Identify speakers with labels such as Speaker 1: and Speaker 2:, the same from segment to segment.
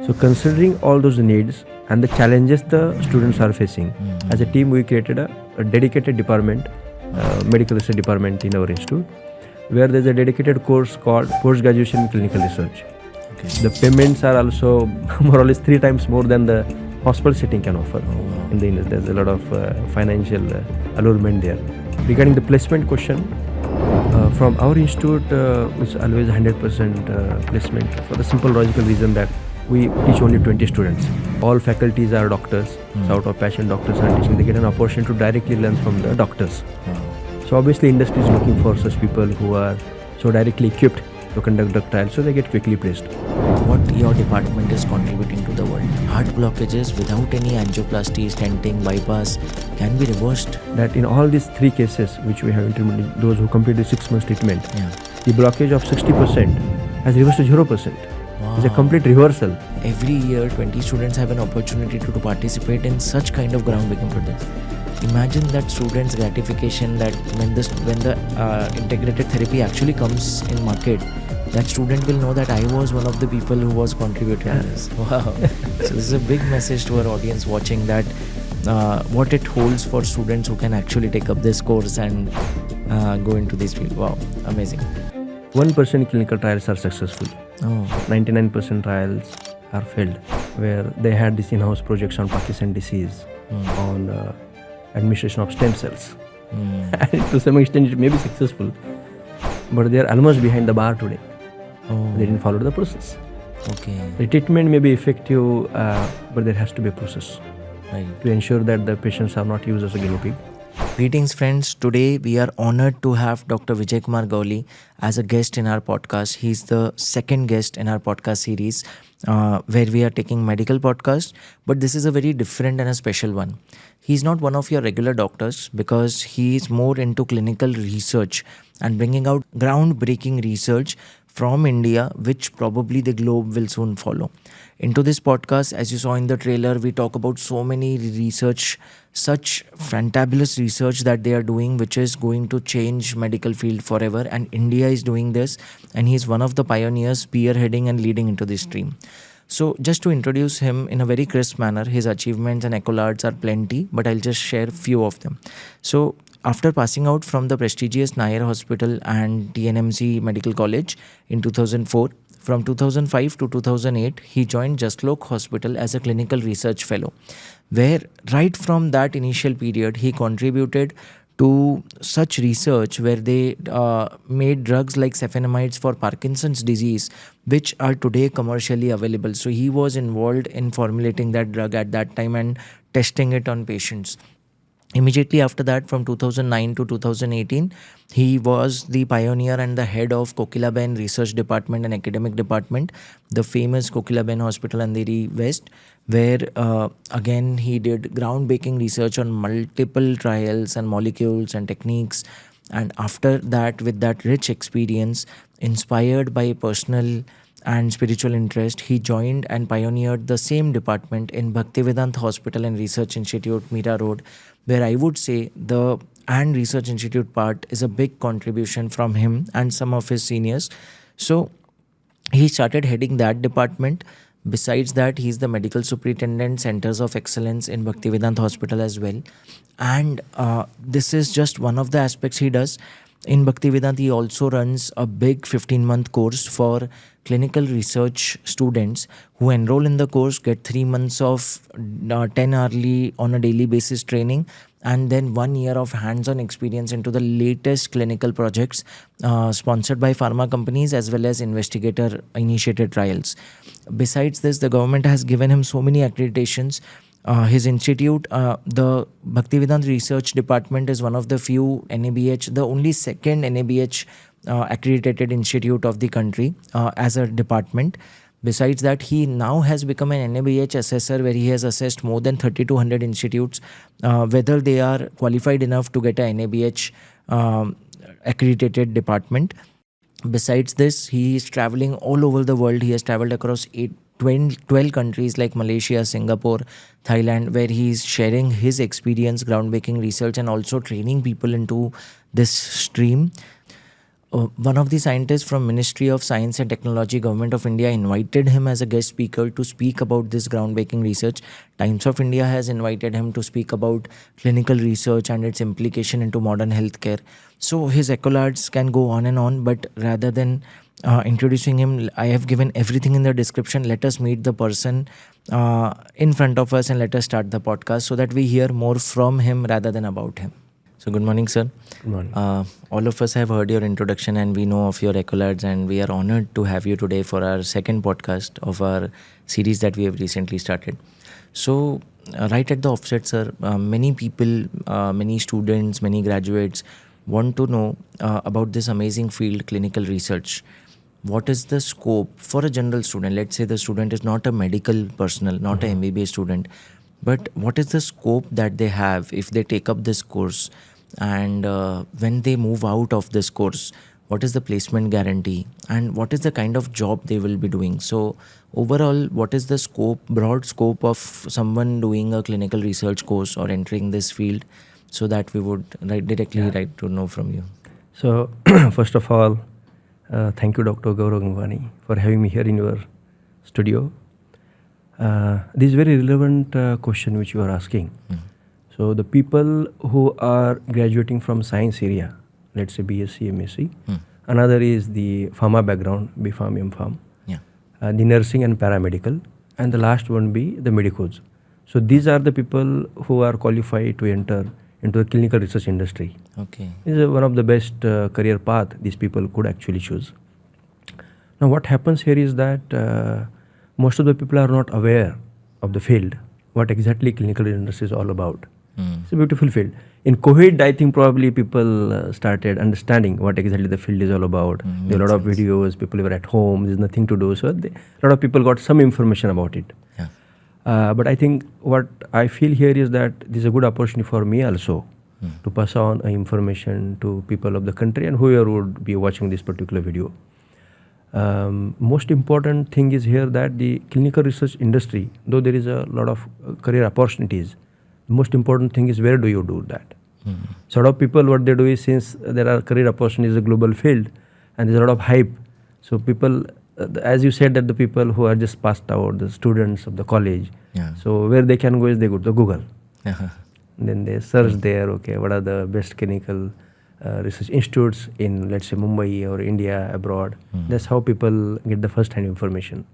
Speaker 1: So considering all those needs and the challenges the students are facing, as a team we created a dedicated department, medical research department in our institute, where there's a dedicated course called post-graduation in clinical research.
Speaker 2: Okay.
Speaker 1: The payments are also more or less 3 times more than the hospital setting can offer. In the industry, there's a lot of financial allurement there. Regarding the placement question, from our institute, it's always 100% placement for the simple logical reason that we teach only 20 students. All faculties are doctors, so out of passion doctors are teaching. They get an opportunity to directly learn from the doctors. So obviously industry is looking for such people who are so directly equipped to conduct drug trials, so they get quickly placed.
Speaker 2: What your department is contributing to the world? Heart blockages without any angioplasty, stenting, bypass can be reversed.
Speaker 1: That in all these 3 cases which we have implemented, those who completed 6 months treatment, the blockage of 60% has reversed to 0%. It's a complete reversal.
Speaker 2: Every year 20 students have an opportunity to participate in such kind of groundbreaking project. Imagine that students' gratification that when the integrated therapy actually comes in market, that student will know that I was one of the people who was contributing to this. Wow. So this is a big message to our audience watching, that what it holds for students who can actually take up this course and go into this field. Wow, amazing.
Speaker 1: 1% clinical trials are successful. 99% trials are failed, where they had this in-house projects on Parkinson disease, on administration of stem cells. And to some extent it may be successful, but they are almost behind the bar today. They didn't follow the process.
Speaker 2: Okay.
Speaker 1: The treatment may be effective, but there has to be a process,
Speaker 2: Right.
Speaker 1: to ensure that the patients are not used as a guinea pig.
Speaker 2: Greetings friends, today we are honored to have Dr. Vijaykumar Gauli as a guest in our podcast. He's the second guest in our podcast series where we are taking medical podcast, but this is a very different and a special one. He's not one of your regular doctors because he is more into clinical research and bringing out groundbreaking research from India, which probably the globe will soon follow. Into this podcast, as you saw in the trailer, we talk about so many research, such fantabulous research that they are doing, which is going to change medical field forever. And India is doing this, and he's one of the pioneers spearheading and leading into this stream. So just to introduce him in a very crisp manner, his achievements and accolades are plenty, but I'll just share few of them. So after passing out from the prestigious Nair Hospital and TNMC Medical College in 2004, from 2005 to 2008, he joined Jaslok Hospital as a clinical research fellow, where right from that initial period, he contributed to such research where they made drugs like cephanamides for Parkinson's disease, which are today commercially available. So he was involved in formulating that drug at that time and testing it on patients. Immediately after that, from 2009 to 2018, he was the pioneer and the head of Kokilaben Research Department and Academic Department, the famous Kokilaben Hospital, Andheri West, where again he did groundbreaking research on multiple trials and molecules and techniques. And after that, with that rich experience, inspired by personal and spiritual interest, he joined and pioneered the same department in Bhaktivedanta Hospital and Research Institute, Mira Road, where I would say the and Research Institute part is a big contribution from him and some of his seniors. So he started heading that department. Besides that, he's the medical superintendent, Centers of Excellence in Bhaktivedanta Hospital as well. And this is just one of the aspects he does. In Bhaktivedanta, he also runs a big 15-month course for clinical research students who enroll in the course, get 3 months of 10 hourly on a daily basis training, and then 1 year of hands-on experience into the latest clinical projects sponsored by pharma companies as well as investigator-initiated trials. Besides this, the government has given him so many accreditations. His institute, the Bhaktivedanta Research Department, is one of the few NABH, the only second NABH accredited institute of the country as a department. Besides that, he now has become an NABH assessor, where he has assessed more than 3,200 institutes, whether they are qualified enough to get a NABH accredited department. Besides this, he is traveling all over the world. He has traveled across 12 countries like Malaysia, Singapore, Thailand, where he is sharing his experience, groundbreaking research, and also training people into this stream. one of the scientists from Ministry of Science and Technology, Government of India, invited him as a guest speaker to speak about this groundbreaking research. Times of India has invited him to speak about clinical research and its implication into modern healthcare. So his accolades can go on and on, but rather than introducing him, I have given everything in the description. Let us meet the person in front of us and let us start the podcast so that we hear more from him rather than about him. So good morning, sir.
Speaker 1: Good morning.
Speaker 2: All of us have heard your introduction and we know of your accolades, and we are honored to have you today for our second podcast of our series that we have recently started. So right at the offset, sir, many people, many students, many graduates want to know about this amazing field, clinical research. What is the scope for a general student? Let's say the student is not a medical personnel, not an MBBS student, but what is the scope that they have if they take up this course? And when they move out of this course, what is the placement guarantee and what is the kind of job they will be doing? So overall, what is the scope, broad scope of someone doing a clinical research course or entering this field, so that we would directly like to know from you?
Speaker 1: So first of all, thank you, Dr. Gaurav, for having me here in your studio. This is very relevant question which you are asking. So the people who are graduating from science area, let's say BSc, MSc, another is the pharma background, B.Pharm, M.Pharm, the nursing and paramedical, and the last one be the medicos. So these are the people who are qualified to enter into the clinical research industry.
Speaker 2: Okay.
Speaker 1: This is one of the best career path these people could actually choose. Now what happens here is that most of the people are not aware of the field, what exactly clinical industry is all about. It's a beautiful field. In COVID, I think probably people started understanding what exactly the field is all about. There are a lot of videos, people were at home, there's nothing to do. So a lot of people got some information about it. But I think what I feel here is that this is a good opportunity for me also to pass on information to people of the country and whoever would be watching this particular video. Most important thing is here that the clinical research industry, though there is a lot of career opportunities, the most important thing is where do you do that? So a lot of people, what they do is, since there are career opportunities, a global field, and there's a lot of hype. So people, as you said, that the people who are just passed out, the students of the college, so where they can go is they go to Google. Then they search there, okay, what are the best clinical research institutes in, let's say, Mumbai or India, abroad. That's how people get the first-hand information.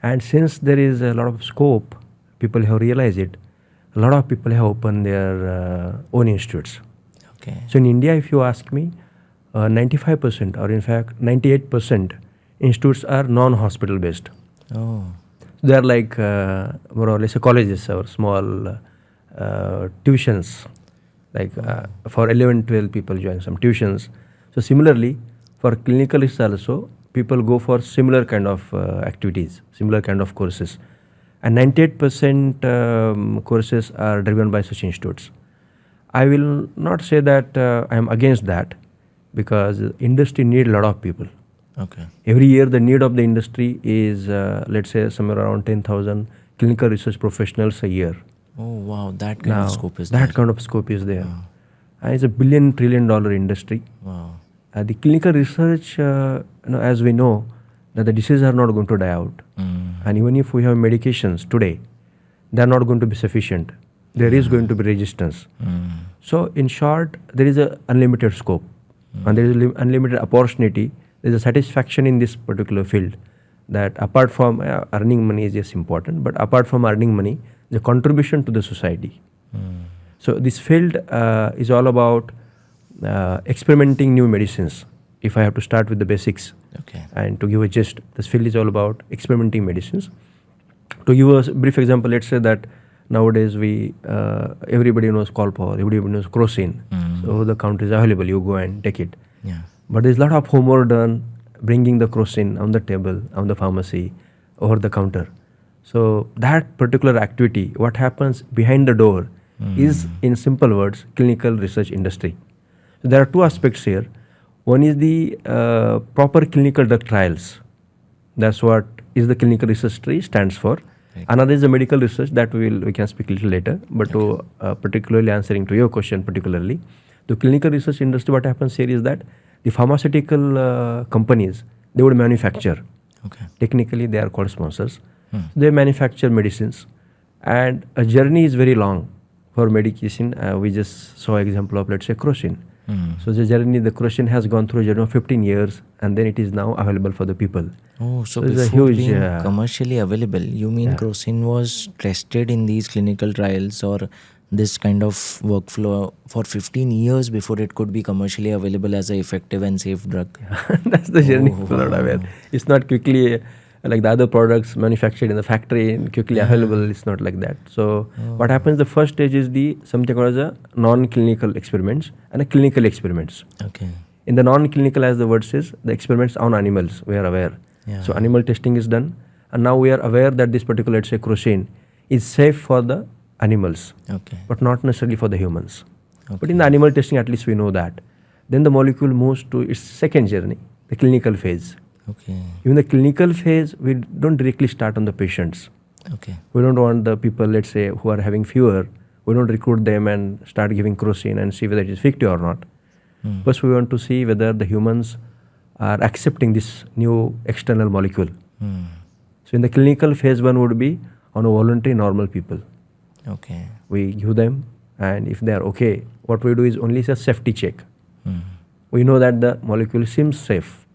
Speaker 1: And since there is a lot of scope, people have realized it. A lot of people have opened their own institutes.
Speaker 2: Okay.
Speaker 1: So in India, if you ask me, 95% or in fact 98% institutes are non-hospital based.
Speaker 2: Oh.
Speaker 1: They are like more or less colleges or small tuitions. Like for 11, 12 people join some tuitions. So similarly, for clinical research also, people go for similar kind of activities, similar kind of courses. And 98% courses are driven by such institutes. I will not say that I am against that, because industry need a lot of people.
Speaker 2: Okay.
Speaker 1: Every year the need of the industry is let's say somewhere around 10,000 clinical research professionals a year.
Speaker 2: Oh wow, that kind of scope is there.
Speaker 1: That kind of scope is there. And it's a $1 trillion industry.
Speaker 2: Wow.
Speaker 1: The clinical research, as we know, that the diseases are not going to die out. And even if we have medications today, they are not going to be sufficient. There is going to be resistance. So in short, there is an unlimited scope and there is unlimited opportunity. There is a satisfaction in this particular field, that apart from earning money is just important, but apart from earning money, the contribution to the society. So this field is all about experimenting new medicines. If I have to start with the basics, and to give a gist, this field is all about experimenting medicines. To give a brief example, let's say that nowadays everybody knows Calpol, everybody knows Crocin. So the counter is available, you go and take it. But there's a lot of homework done bringing the Crocin on the table, on the pharmacy, over the counter. So that particular activity, what happens behind the door is, in simple words, clinical research industry. So there are two aspects here. One is the proper clinical drug trials. That's what is the clinical research tree stands for. Another is the medical research, that we can speak a little later. But to particularly answering to your question particularly, the clinical research industry, what happens here is that The pharmaceutical companies, they would manufacture.
Speaker 2: Okay.
Speaker 1: Technically, they are called sponsors. They manufacture medicines, and a journey is very long for medication. We just saw example of, let's say, crocin. So the journey, the crocin has gone through a journey of 15 years, and then it is now available for the people.
Speaker 2: Oh, so
Speaker 1: it's a
Speaker 2: before
Speaker 1: huge,
Speaker 2: being commercially available, you mean crocin was tested in these clinical trials or this kind of workflow for 15 years before it could be commercially available as an effective and safe drug?
Speaker 1: That's the journey people are aware. It's not quickly like the other products manufactured in the factory and quickly available. It's not like that. So what happens, the first stage is the something called as a non-clinical experiments and a clinical experiments.
Speaker 2: Okay.
Speaker 1: In the non-clinical, as the word says, the experiments on animals, we are aware.
Speaker 2: Yeah.
Speaker 1: So animal testing is done, and now we are aware that this particular, let's say, crocin is safe for the animals,
Speaker 2: Okay.
Speaker 1: but not necessarily for the humans.
Speaker 2: Okay.
Speaker 1: But in the animal testing, at least we know that. Then the molecule moves to its second journey, the clinical phase.
Speaker 2: Okay.
Speaker 1: Even the clinical phase, we don't directly start on the patients.
Speaker 2: Okay.
Speaker 1: We don't want the people, let's say, who are having fever, we don't recruit them and start giving crocin and see whether it is effective or not. First, we want to see whether the humans are accepting this new external molecule. So in the clinical phase 1 would be on a voluntary normal people.
Speaker 2: Okay.
Speaker 1: We give them, and if they are okay, what we do is only a safety check. We know that the molecule seems safe.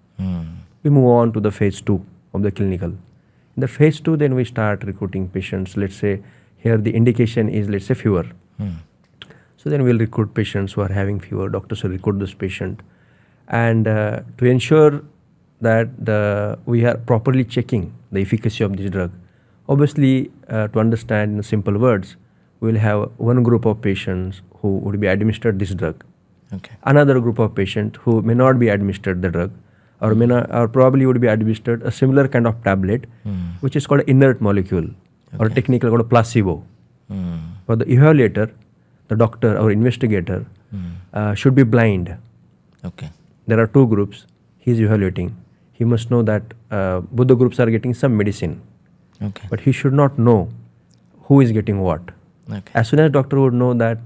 Speaker 1: We move on to the phase 2 of the clinical. In the phase 2, then we start recruiting patients. Let's say here the indication is, let's say, fever. So then we'll recruit patients who are having fever. Doctors will recruit this patient. And to ensure that we are properly checking the efficacy of this drug, obviously, to understand in simple words, we'll have one group of patients who would be administered this drug.
Speaker 2: Okay.
Speaker 1: Another group of patients who may not be administered the drug, or may not, or probably would be administered a similar kind of tablet, which is called inert molecule, or technically called a placebo. For the evaluator, the doctor or investigator should be blind.
Speaker 2: Okay.
Speaker 1: There are two groups he is evaluating. He must know that both the groups are getting some medicine,
Speaker 2: Okay.
Speaker 1: but he should not know who is getting what.
Speaker 2: Okay.
Speaker 1: As soon as doctor would know that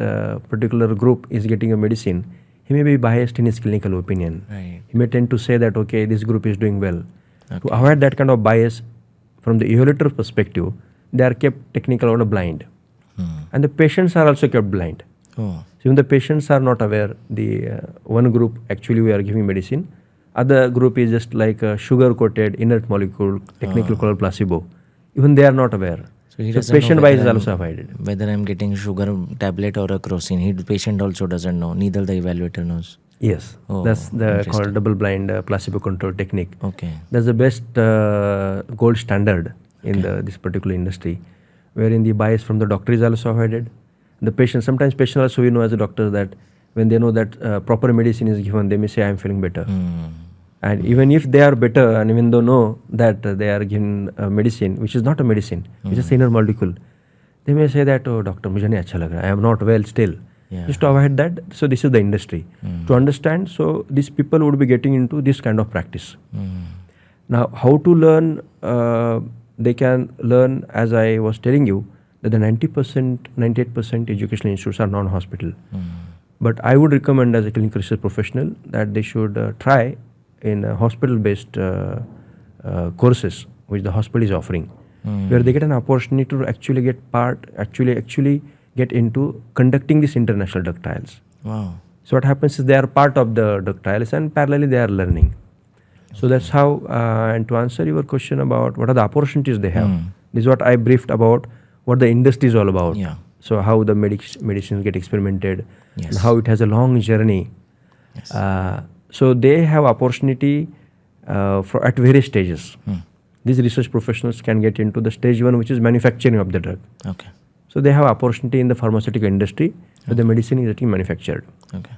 Speaker 1: particular group is getting a medicine, he may be biased in his clinical opinion.
Speaker 2: Right.
Speaker 1: He may tend to say that, okay, this group is doing well.
Speaker 2: Okay.
Speaker 1: To avoid that kind of bias, from the evaluator perspective, they are kept technical or blind. And the patients are also kept blind.
Speaker 2: Oh.
Speaker 1: So even the patients are not aware, the one group actually we are giving medicine, other group is just like a sugar-coated inert molecule, technically called placebo. Even they are not aware.
Speaker 2: So he
Speaker 1: So
Speaker 2: doesn't know
Speaker 1: patient-wise is
Speaker 2: whether
Speaker 1: also
Speaker 2: I'm-
Speaker 1: avoided.
Speaker 2: whether I'm getting sugar tablet or a crocin. The patient also doesn't know. Neither the evaluator knows.
Speaker 1: Yes,
Speaker 2: Oh,
Speaker 1: that's the
Speaker 2: interesting.
Speaker 1: called double-blind placebo-controlled technique.
Speaker 2: Okay.
Speaker 1: That's the best gold standard in this particular industry, wherein the bias from the doctor is also avoided. The patient, sometimes patient also, we know as a doctor that when they know that proper medicine is given, they may say, I am feeling better. And even if they are better, and even though know that they are given medicine, which is not a medicine, it's just inner molecule, they may say that, oh doctor, mujhe nahi acha lag raha, I am not well still.
Speaker 2: Yeah.
Speaker 1: Just to avoid that, so this is the industry. To understand, so these people would be getting into this kind of practice. Now, how to learn? They can learn, as I was telling you, that the 90%, 98% educational institutes are non-hospital. But I would recommend as a clinical research professional that they should try in hospital-based courses which the hospital is offering, where they get an opportunity to actually get actually get into conducting these international drug trials.
Speaker 2: Wow.
Speaker 1: So what happens is they are part of the drug trials and parallelly they are learning. So that's how, and to answer your question about what are the opportunities they have, this is what I briefed about what the industry is all about.
Speaker 2: Yeah.
Speaker 1: So how the medicines get experimented,
Speaker 2: Yes.
Speaker 1: and how it has a long journey.
Speaker 2: Yes.
Speaker 1: So they have opportunity at various stages. These research professionals can get into the stage 1, which is manufacturing of the drug.
Speaker 2: Okay.
Speaker 1: So they have opportunity in the pharmaceutical industry where the medicine is getting manufactured.
Speaker 2: Okay.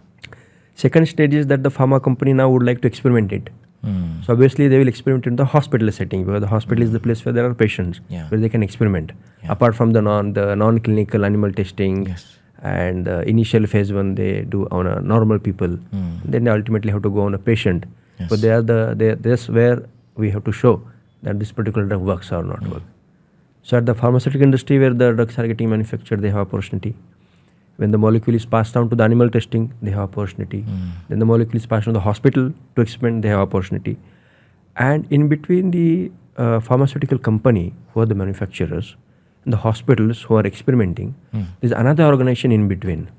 Speaker 1: Second stage is that the pharma company now would like to experiment it. So obviously they will experiment in the hospital setting, because the hospital is the place where there are patients,
Speaker 2: Yeah.
Speaker 1: where they can experiment.
Speaker 2: Yeah.
Speaker 1: Apart from the non-clinical animal testing,
Speaker 2: Yes.
Speaker 1: and the initial phase 1 they do on a normal people. Then they ultimately have to go on a patient.
Speaker 2: Yes.
Speaker 1: But that's where we have to show that this particular drug works or not work. So at the pharmaceutical industry where the drugs are getting manufactured, they have opportunity. When the molecule is passed down to the animal testing, they have opportunity. Then the molecule is passed on to the hospital to experiment, they have opportunity. And in between the pharmaceutical company, who are the manufacturers, and the hospitals who are experimenting, there's another organization in between.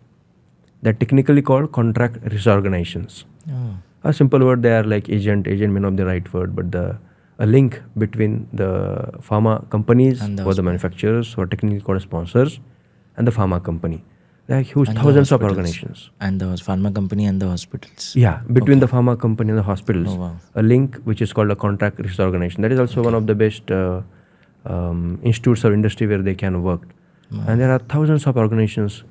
Speaker 1: They're technically called contract research organizations. A simple word, they are like agent may not be the right word, but a link between the pharma companies
Speaker 2: And the
Speaker 1: who are the manufacturers, who are technically called sponsors, and the pharma company. There are huge,
Speaker 2: And the
Speaker 1: thousands of
Speaker 2: hospitals.
Speaker 1: organizations.
Speaker 2: And the pharma company and the hospitals.
Speaker 1: Yeah, between the pharma company and the hospitals,
Speaker 2: Oh, wow.
Speaker 1: a link which is called a contract research organization. That is also one of the best institutes of industry where they can work. And there are thousands of organizations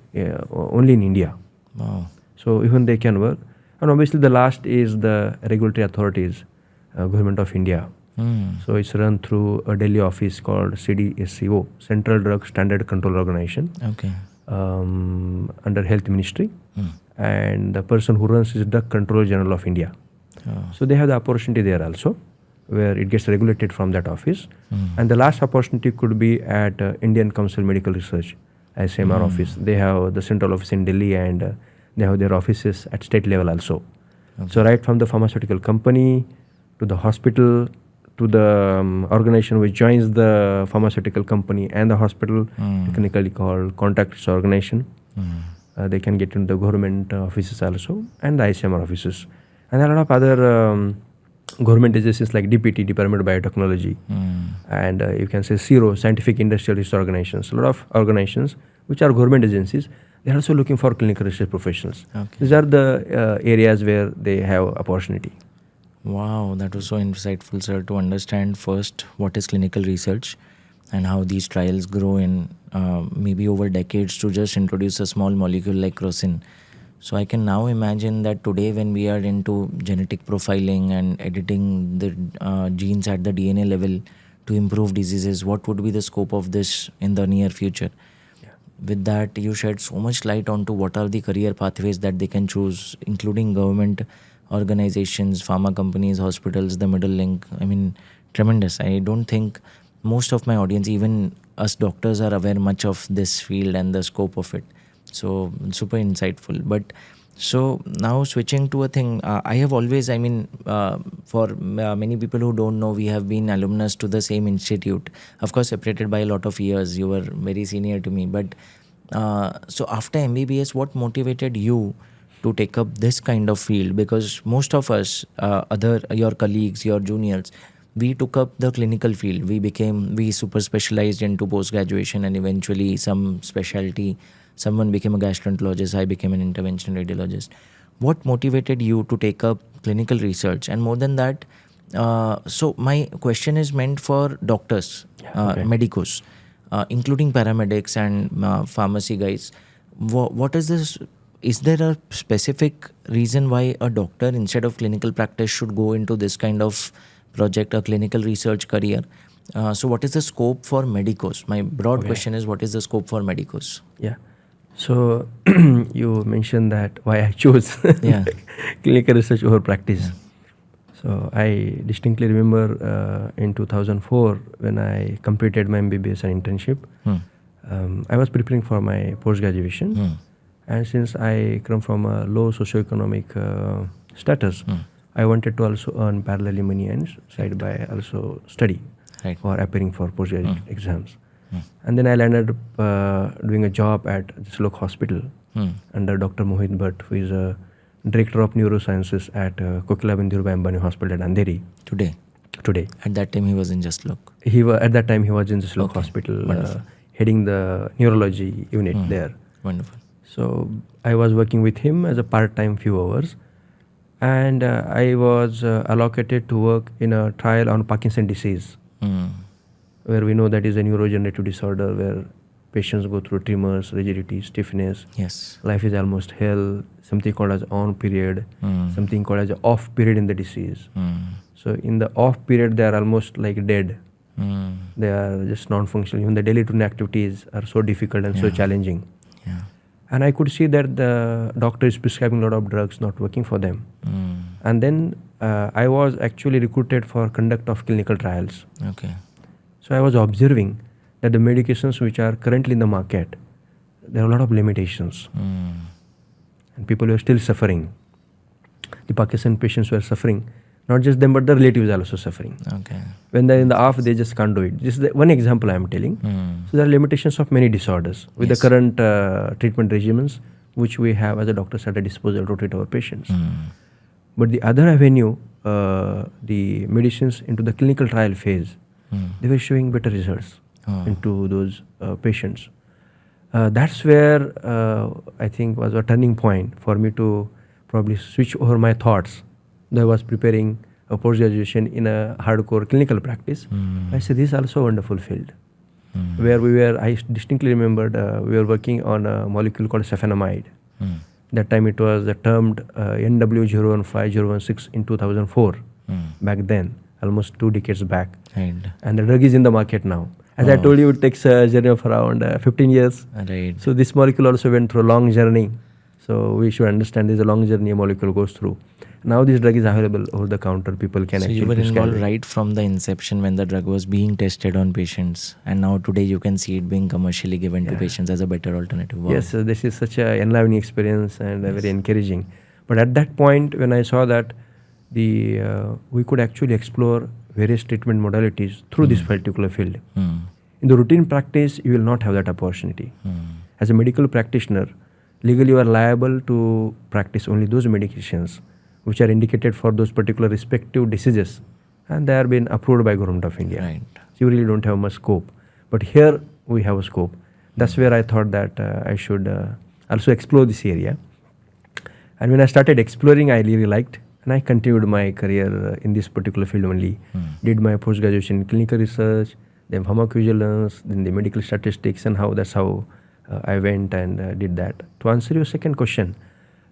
Speaker 1: only in India.
Speaker 2: Wow.
Speaker 1: So even they can work. And obviously the last is the regulatory authorities, Government of India. So it's run through a Delhi office called CDSCO, Central Drug Standard Control Organization,
Speaker 2: Okay.
Speaker 1: under Health Ministry. And the person who runs is Drug Controller General of India. So they have the opportunity there also, where it gets regulated from that office. And the last opportunity could be at Indian Council Medical Research, ICMR office. They have the central office in Delhi, and they have their offices at state level also. So right from the pharmaceutical company to the hospital to the organization which joins the pharmaceutical company and the hospital, technically called contract research organization. They can get into the government offices also and the ICMR offices. And there are a lot of other government agencies like DPT, Department of Biotechnology, and you can say CROs, Scientific Industrial Research Organizations. A lot of organizations which are government agencies, they are also looking for clinical research professionals. These are the areas where they have opportunity.
Speaker 2: Wow, that was so insightful, sir, to understand first what is clinical research and how these trials grow in maybe over decades to just introduce a small molecule like crocin. So I can now imagine that today when we are into genetic profiling and editing the genes at the DNA level to improve diseases, what would be the scope of this in the near future? With that, you shed so much light onto what are the career pathways that they can choose, including government organizations, pharma companies, hospitals, the middle link. I mean, tremendous. I don't think most of my audience, even us doctors, are aware much of this field and the scope of it. So super insightful. But so now switching to a thing, I have always, for many people who don't know, we have been alumnus to the same institute. Of course, separated by a lot of years. You were very senior to me. But so after MBBS, what motivated you to take up this kind of field? Because most of us, your colleagues, your juniors, we took up the clinical field. We super specialized into post-graduation and eventually some specialty. Someone became a gastroenterologist, I became an interventional radiologist. What motivated you to take up clinical research? And more than that, so my question is meant for doctors, medicos, including paramedics and pharmacy guys. What is this? Is there a specific reason why a doctor instead of clinical practice should go into this kind of project, a clinical research career? So what is the scope for medicos? My broad question is, what is the scope for medicos?
Speaker 1: Yeah. So you mentioned that why I chose clinical research over practice. So I distinctly remember in 2004 when I completed my MBBS and internship, I was preparing for my post-graduation. And since I come from a low socioeconomic status, I wanted to also earn parallelly money and side by also study for appearing for postgraduate exams. And then I landed up doing a job at this local hospital under Dr. Mohit Bhatt, who is a director of neurosciences at Kokilabin Dhirubhai Ambani Hospital at Andheri. Today.
Speaker 2: At that time he was in Jaslok.
Speaker 1: At that time he was in Jaslok Hospital, heading the neurology unit there.
Speaker 2: Wonderful.
Speaker 1: So I was working with him as a part-time few hours, and I was allocated to work in a trial on Parkinson disease, where we know that is a neurodegenerative disorder where patients go through tremors, rigidity, stiffness.
Speaker 2: Yes.
Speaker 1: Life is almost hell. Something called as on period, something called as off period in the disease. So in the off period, they are almost like dead. They are just non-functional. Even the daily routine activities are so difficult and so challenging.
Speaker 2: Yeah.
Speaker 1: And I could see that the doctor is prescribing a lot of drugs, not working for them. And then I was actually recruited for conduct of clinical trials.
Speaker 2: Okay.
Speaker 1: So I was observing that the medications which are currently in the market, there are a lot of limitations. And people were still suffering. The Pakistan patients were suffering. Not just them, but the relatives are also suffering.
Speaker 2: Okay.
Speaker 1: When they're in the off, they just can't do it. This is the one example I am telling. So there are limitations of many disorders with the current treatment regimens, which we have as a doctors at our disposal to treat our patients. But the other avenue, the medicines into the clinical trial phase, they were showing better results into those patients. That's where I think was a turning point for me to probably switch over my thoughts. I was preparing a post-graduation in a hardcore clinical practice. I said, this is also a wonderful field. Where I distinctly remembered we were working on a molecule called sulfonamide. That time it was termed NW015016 in 2004, back then, almost 2 decades back.
Speaker 2: Right.
Speaker 1: And the drug is in the market now. As I told you, it takes a journey of around 15 years.
Speaker 2: Right.
Speaker 1: So this molecule also went through a long journey. So we should understand there's a long journey a molecule goes through. Now this drug is available over the counter. People can
Speaker 2: So
Speaker 1: actually
Speaker 2: you were
Speaker 1: prescribe
Speaker 2: involved
Speaker 1: it.
Speaker 2: right from the inception when the drug was being tested on patients, and now today you can see it being commercially given to patients as a better alternative. Wow.
Speaker 1: Yes, this is such an enlivening experience and very encouraging. But at that point, when I saw that we could actually explore various treatment modalities through this particular field. In the routine practice, you will not have that opportunity. As a medical practitioner, legally you are liable to practice only those medications which are indicated for those particular respective diseases, and they are being approved by Government of India.
Speaker 2: Right.
Speaker 1: So you really don't have much scope. But here we have a scope. That's where I thought that I should also explore this area. And when I started exploring, I really liked, and I continued my career in this particular field only. Did my post-graduation in clinical research, then pharmacovigilance, then the medical statistics, and that's how I went and did that. To answer your second question,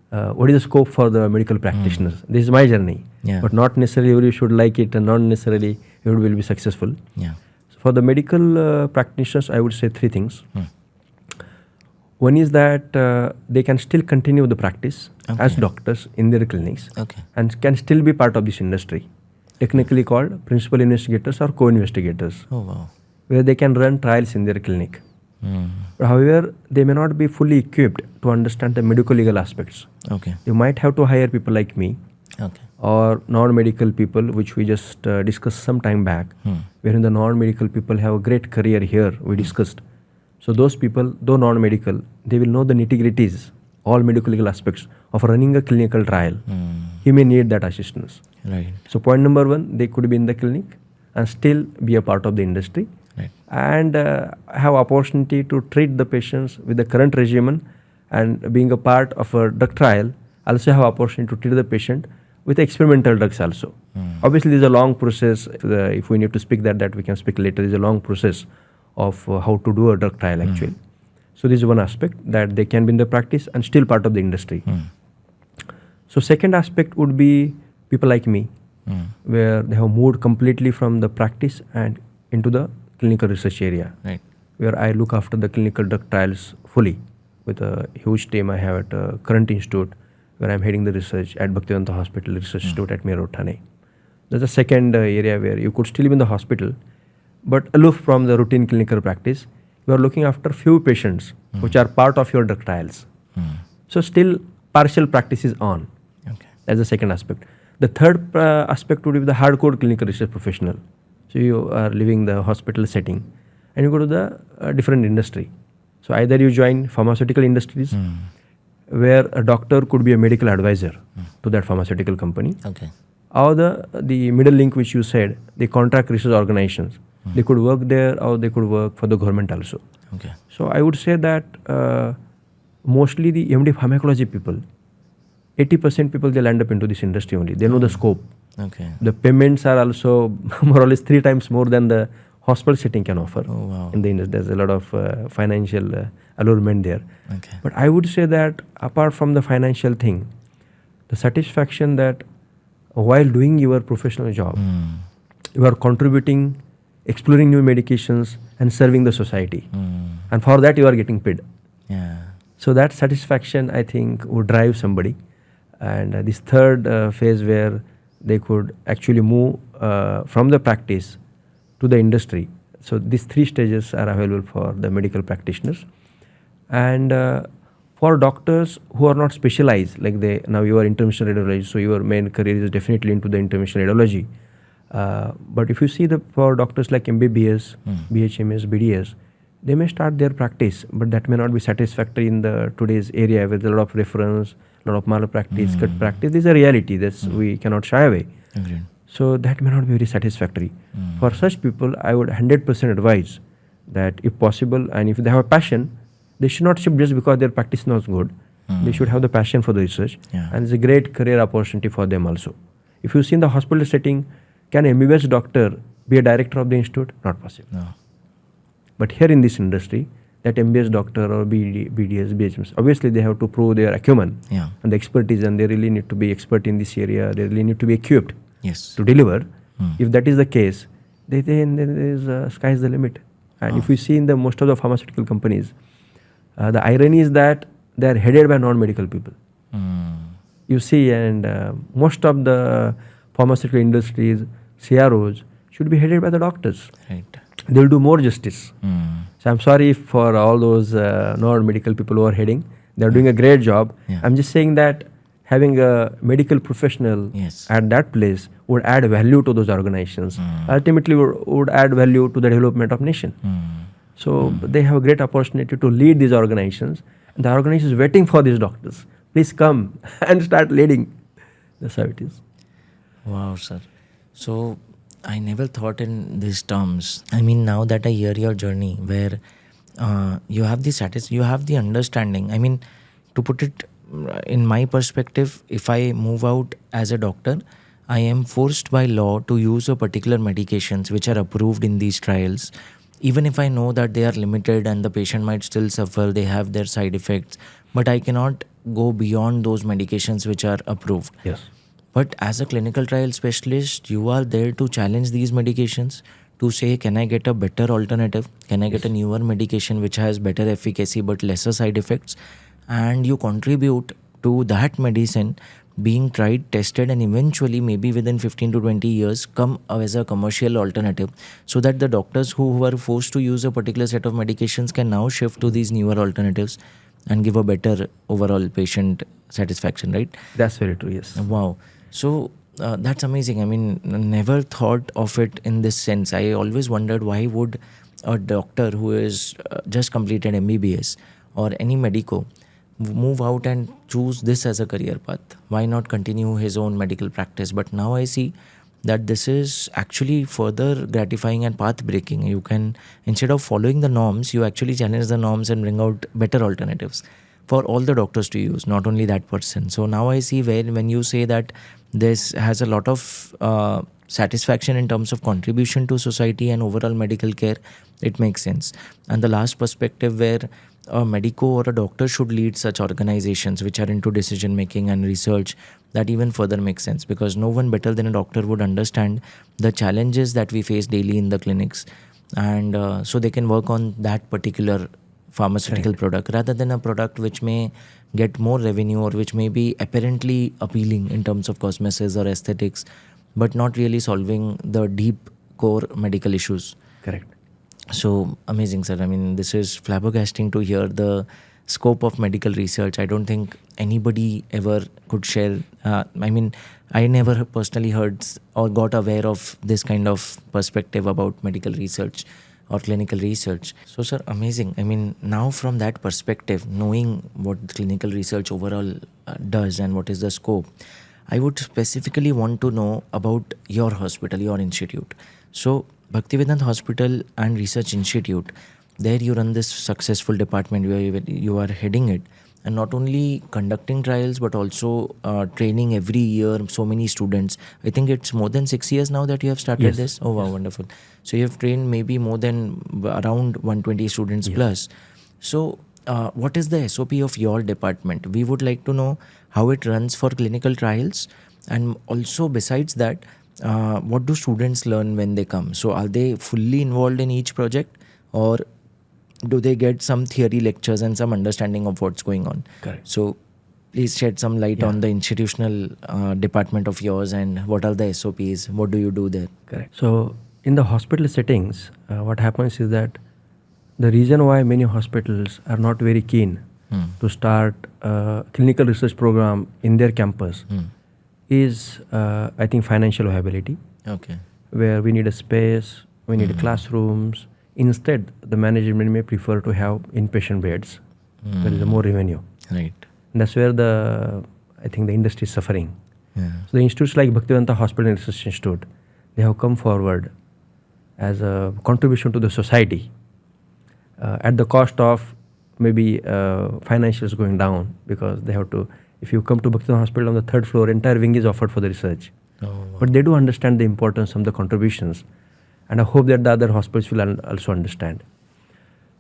Speaker 1: what is the scope for the medical practitioners? This is my journey, but not necessarily everybody should like it, and not necessarily everybody will be successful. So for the medical practitioners, I would say 3 things. One is that they can still continue the practice as doctors in their clinics and can still be part of this industry, technically called principal investigators or co-investigators, where they can run trials in their clinic. However, they may not be fully equipped to understand the medical legal aspects. You might have to hire people like me or non-medical people, which we just discussed some time back, wherein the non-medical people have a great career here, we discussed. So those people, though non-medical, they will know the nitty-gritties, all medical legal aspects of running a clinical trial. He may need that assistance.
Speaker 2: Right.
Speaker 1: So point number 1, they could be in the clinic and still be a part of the industry. And have opportunity to treat the patients with the current regimen, and being a part of a drug trial, also have opportunity to treat the patient with experimental drugs also. Obviously, there is a long process. If we need to speak that we can speak later. There is a long process of how to do a drug trial actually. So this is one aspect, that they can be in the practice and still part of the industry. So second aspect would be people like me, where they have moved completely from the practice and into the clinical research area, where I look after the clinical drug trials fully with a huge team I have at current institute, where I'm heading the research at Bhaktivedanta Hospital Research Institute at Mero, Thane. That's the second area where you could still be in the hospital, but aloof from the routine clinical practice. You are looking after few patients which are part of your drug trials. So still partial practice is on. That's the second aspect. The third aspect would be the hardcore clinical research professional. So you are leaving the hospital setting and you go to the different industry. So either you join pharmaceutical industries, where a doctor could be a medical advisor to that pharmaceutical company, or the middle link which you said, the contract research organizations. They could work there, or they could work for the government also. So I would say that mostly the MD pharmacology people, 80% people, they land up into this industry only. They know the scope. The payments are also more or less 3 times more than the hospital setting can offer. In the industry, there's a lot of financial allurement there. But I would say that apart from the financial thing, the satisfaction that while doing your professional job, you are contributing, exploring new medications and serving the society. And for that you are getting paid. So that satisfaction, I think, would drive somebody. And this third phase where they could actually move from the practice to the industry. So these 3 stages are available for the medical practitioners. And for doctors who are not specialized, like now you are interventional radiology, so your main career is definitely into the interventional radiology. But if you see for doctors like MBBS, BHMS, BDS, they may start their practice, but that may not be satisfactory in the today's area with a lot of reference, a lot of malpractice, cut practice. This is a reality. That's we cannot shy away.
Speaker 2: Agreed.
Speaker 1: So that may not be very satisfactory. For such people, I would 100% advise that if possible, and if they have a passion, they should not shift just because their practice is not good. They should have the passion for the research, and it's a great career opportunity for them also. If you see in the hospital setting, can an MBBS doctor be a director of the institute? Not possible.
Speaker 2: No.
Speaker 1: But here in this industry, that MBBS doctor or BDS, BHMS, obviously they have to prove their acumen and the expertise, and they really need to be expert in this area. They really need to be equipped to deliver. If that is the case, then there is sky is the limit. And if we see in the most of the pharmaceutical companies, the irony is that they are headed by non-medical people. You see, and most of the pharmaceutical industries, CROs, should be headed by the doctors.
Speaker 2: Right.
Speaker 1: They will do more justice. So I'm sorry for all those non-medical people who are heading. They are doing a great job. I'm just saying that having a medical professional at that place would add value to those organizations. Ultimately, would add value to the development of nation. So they have a great opportunity to lead these organizations, and the organization is waiting for these doctors. Please come and start leading. That's how it is.
Speaker 2: Wow, sir. So I never thought in these terms. I mean, now that I hear your journey, where you have the you have the understanding. I mean, to put it in my perspective, if I move out as a doctor, I am forced by law to use a particular medications which are approved in these trials. Even if I know that they are limited and the patient might still suffer, they have their side effects, but I cannot go beyond those medications which are approved.
Speaker 1: Yes.
Speaker 2: But as a clinical trial specialist, you are there to challenge these medications, to say, can I get a better alternative? Can I get a newer medication which has better efficacy but lesser side effects? And you contribute to that medicine being tried, tested, and eventually maybe within 15 to 20 years come as a commercial alternative, so that the doctors who were forced to use a particular set of medications can now shift to these newer alternatives and give a better overall patient satisfaction, right?
Speaker 1: That's very true, yes.
Speaker 2: Wow. So that's amazing. I mean, never thought of it in this sense. I always wondered, why would a doctor who is just completed MBBS or any medico move out and choose this as a career path? Why not continue his own medical practice? But now I see that this is actually further gratifying and path breaking. You can, instead of following the norms, you actually challenge the norms and bring out better alternatives for all the doctors to use, not only that person. So now I see when you say that this has a lot of satisfaction in terms of contribution to society and overall medical care, it makes sense. And the last perspective, where a medico or a doctor should lead such organizations which are into decision making and research, that even further makes sense, because no one better than a doctor would understand the challenges that we face daily in the clinics, and so they can work on that particular pharmaceutical product rather than a product which may get more revenue or which may be apparently appealing in terms of cosmetics or aesthetics, but not really solving the deep core medical issues.
Speaker 1: Correct.
Speaker 2: So amazing, sir. I mean, this is flabbergasting to hear the scope of medical research. I don't think anybody ever could share. I mean, I never personally heard or got aware of this kind of perspective about medical research or clinical research. So, sir, amazing. I mean, now from that perspective, knowing what clinical research overall does and what is the scope, I would specifically want to know about your hospital, your institute. So, Bhaktivedanta Hospital and Research Institute, there you run this successful department where you are heading it, and not only conducting trials but also training every year so many students. I think it's more than 6 years now that you have started this. Oh wow, wonderful. So you have trained maybe more than around 120 students plus. So what is the SOP of your department? We would like to know how it runs for clinical trials, and also besides that, what do students learn when they come? So are they fully involved in each project, or do they get some theory lectures and some understanding of what's going on?
Speaker 1: Correct.
Speaker 2: So please shed some light on the institutional department of yours, and what are the SOPs? What do you do there?
Speaker 1: Correct. So in the hospital settings, what happens is that the reason why many hospitals are not very keen to start a clinical research program in their campus is, I think, financial viability.
Speaker 2: Okay.
Speaker 1: Where we need a space, we need classrooms. Instead, the management may prefer to have inpatient beds. There is a more revenue.
Speaker 2: Right.
Speaker 1: And that's where I think the industry is suffering.
Speaker 2: Yeah.
Speaker 1: So the institutes like Bhaktivedanta Hospital and Research Institute, they have come forward as a contribution to the society at the cost of maybe financials going down, because they have to, if you come to Bhaktivedanta Hospital on the third floor, entire wing is offered for the research.
Speaker 2: Oh, wow.
Speaker 1: But they do understand the importance of the contributions, and I hope that the other hospitals will also understand.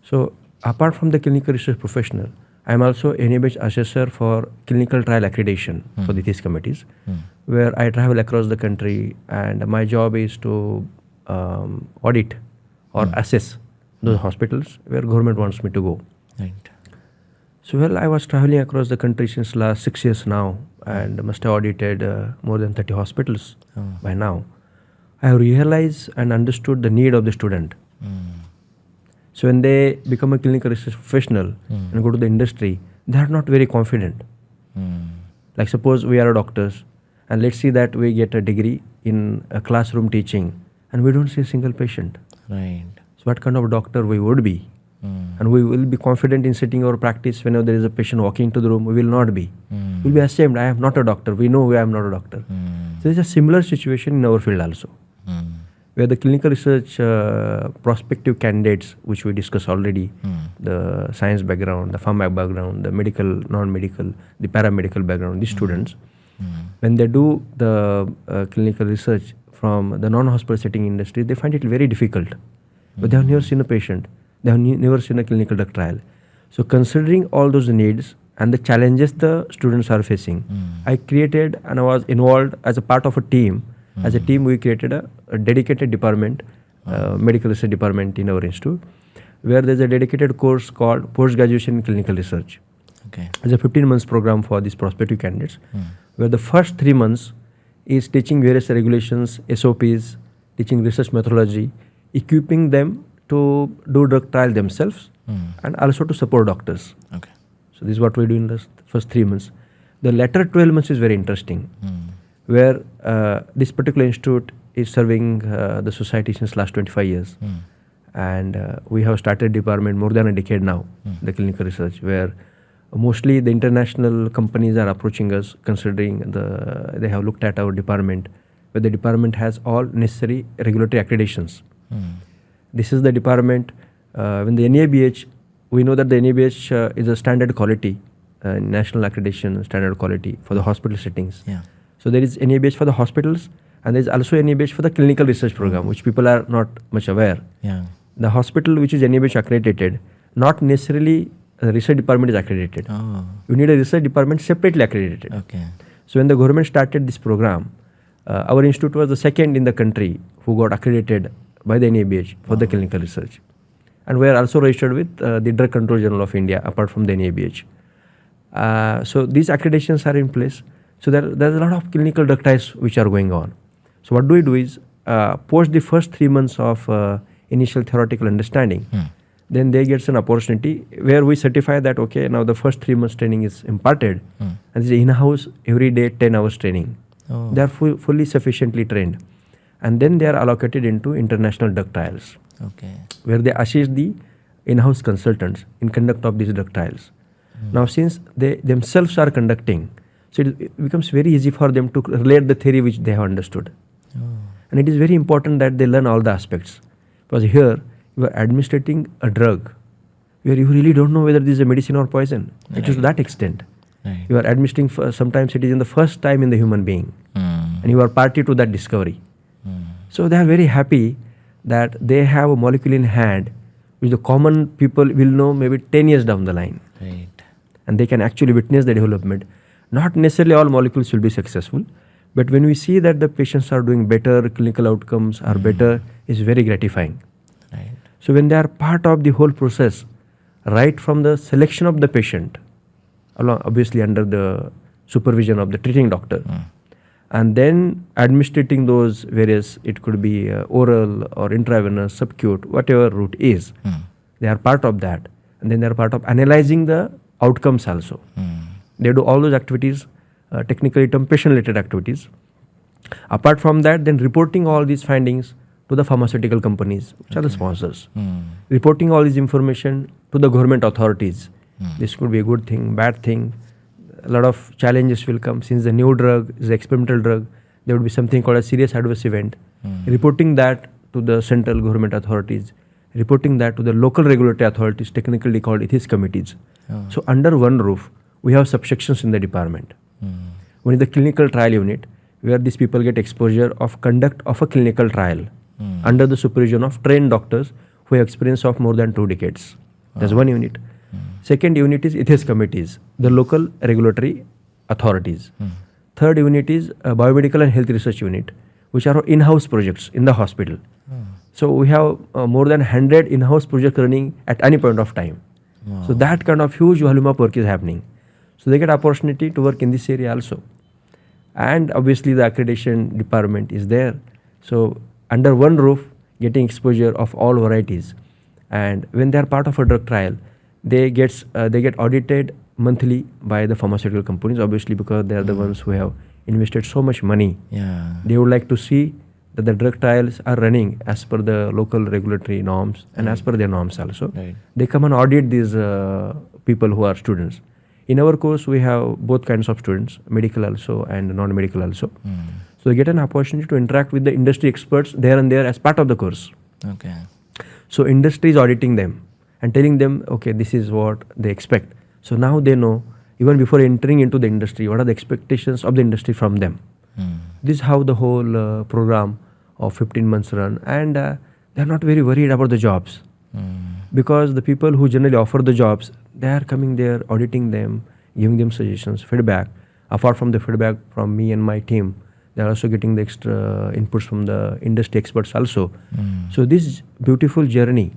Speaker 1: So apart from the clinical research professional, I am also NABH assessor for clinical trial accreditation for these committees, where I travel across the country, and my job is to audit or assess those hospitals where government wants me to go.
Speaker 2: Right.
Speaker 1: So I was traveling across the country since last 6 years now, and must have audited more than 30 hospitals by now. I have realized and understood the need of the student. So when they become a clinical research professional and go to the industry, they are not very confident. Like suppose we are doctors, and let's see that we get a degree in a classroom teaching, and we don't see a single patient.
Speaker 2: Right.
Speaker 1: So what kind of doctor we would be? And we will be confident in sitting our practice whenever there is a patient walking into the room. We will not be. We will be ashamed. I am not a doctor. We know I am not a doctor. So there is a similar situation in our field also, where the clinical research prospective candidates, which we discussed already, the science background, the pharma background, the medical, non-medical, the paramedical background, these students, when they do the clinical research from the non-hospital setting industry, they find it very difficult. But they have never seen a patient. They have never seen a clinical drug trial. So considering all those needs and the challenges the students are facing, I created, and I was involved as a part of a team. As a team, we created a dedicated department, medical research department in our institute, where there's a dedicated course called Post-Graduation in Clinical Research.
Speaker 2: Okay.
Speaker 1: It's a 15 months program for these prospective candidates, where the first 3 months is teaching various regulations, SOPs, teaching research methodology, equipping them to do drug trial themselves, and also to support doctors.
Speaker 2: Okay.
Speaker 1: So this is what we do in the first 3 months. The latter 12 months is very interesting, where this particular institute is serving the society since last 25 years. And we have started department more than a decade now, the clinical research, where mostly the international companies are approaching us, considering they have looked at our department, where the department has all necessary regulatory accreditations. This is the department, when the NABH, we know that the NABH is a standard quality, national accreditation standard quality for the hospital settings.
Speaker 2: Yeah.
Speaker 1: So there is NABH for the hospitals, and there is also NABH for the clinical research program, which people are not much aware.
Speaker 2: Yeah.
Speaker 1: The hospital which is NABH accredited, not necessarily a research department is accredited.
Speaker 2: Oh.
Speaker 1: You need a research department separately accredited.
Speaker 2: Okay.
Speaker 1: So when the government started this program, our institute was the second in the country who got accredited by the NABH for the clinical research. And we are also registered with the Drug Control Journal of India, apart from the NABH. So these accreditations are in place. So there's a lot of clinical drug trials which are going on. So what we do is, post the first 3 months of initial theoretical understanding, then they get an opportunity where we certify that, okay, now the first 3 months training is imparted, and this is in-house every day 10 hours training.
Speaker 2: Oh.
Speaker 1: They are fully sufficiently trained. And then they are allocated into international drug trials,
Speaker 2: Okay.
Speaker 1: where they assist the in-house consultants in conduct of these drug trials. Now, since they themselves are conducting, so it becomes very easy for them to relate the theory which they have understood.
Speaker 2: Oh.
Speaker 1: And it is very important that they learn all the aspects. Because here, you are administrating a drug where you really don't know whether this is a medicine or poison. It is to that extent.
Speaker 2: Right.
Speaker 1: You are administering, sometimes it is in the first time in the human being. And you are party to that discovery. So they are very happy that they have a molecule in hand which the common people will know maybe 10 years down the line.
Speaker 2: Right.
Speaker 1: And they can actually witness the development. Not necessarily all molecules will be successful, but when we see that the patients are doing better, clinical outcomes are better, it's very gratifying.
Speaker 2: Right.
Speaker 1: So when they are part of the whole process, right from the selection of the patient, along obviously under the supervision of the treating doctor, and then administrating those various, it could be oral or intravenous, subcute, whatever route is, They are part of that. And then they are part of analyzing the outcomes also. They do all those activities, technically termed patient-related activities. Apart from that, then reporting all these findings to the pharmaceutical companies, which are the sponsors. Reporting all this information to the government authorities. This could be a good thing, bad thing. A lot of challenges will come. Since the new drug is an experimental drug, there would be something called a serious adverse event. Reporting that to the central government authorities, reporting that to the local regulatory authorities, technically called ethics committees. So under one roof, we have subsections in the department. One is the clinical trial unit, where these people get exposure of conduct of a clinical trial under the supervision of trained doctors who have experience of more than 2 decades. That's one unit. Second unit is ethics committees, the local regulatory authorities. Third unit is biomedical and health research unit, which are in-house projects in the hospital. So we have more than 100 in-house projects running at any point of time. So that kind of huge volume of work is happening. So they get opportunity to work in this area also. And obviously the accreditation department is there. So under one roof, getting exposure of all varieties. And when they are part of a drug trial, they get audited monthly by the pharmaceutical companies, obviously, because they are the ones who have invested so much money. They would like to see that the drug trials are running as per the local regulatory norms and as per their norms also. They come and audit these people who are students. In our course, we have both kinds of students, medical also and non-medical also. So they get an opportunity to interact with the industry experts there and there as part of the course. So industry is auditing them and telling them, okay, this is what they expect. So now they know, even before entering into the industry, what are the expectations of the industry from them. This is how the whole program of 15 months run. And they are not very worried about the jobs. Because the people who generally offer the jobs, they are coming there, auditing them, giving them suggestions, feedback. Apart from the feedback from me and my team, they are also getting the extra inputs from the industry experts also. So this beautiful journey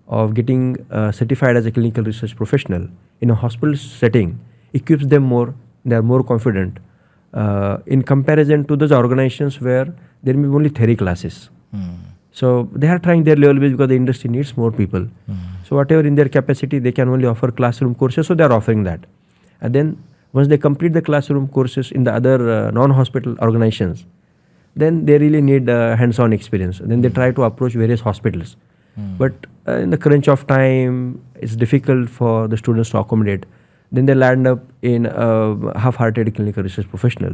Speaker 1: of getting certified as a clinical research professional in a hospital setting equips them more. They are more confident in comparison to those organizations where there may be only theory classes. So they are trying their level best because the industry needs more people. So whatever in their capacity, they can only offer classroom courses, so they are offering that. And then once they complete the classroom courses in the other non-hospital organizations, then they really need hands-on experience. Then they try to approach various hospitals. But in the crunch of time, it's difficult for the students to accommodate. Then they land up in a half-hearted clinical research professional.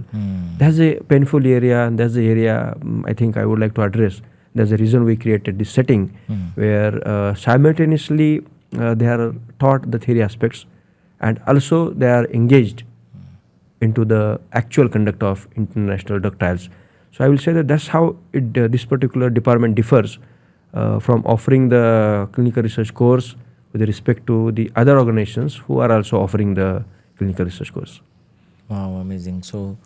Speaker 1: That's a painful area, and that's the area I think I would like to address. That's the reason we created this setting where simultaneously they are taught the theory aspects and also they are engaged into the actual conduct of international drug trials. So I will say that that's how this particular department differs from offering the clinical research course with respect to the other organizations who are also offering the clinical research course.
Speaker 2: Wow, amazing. So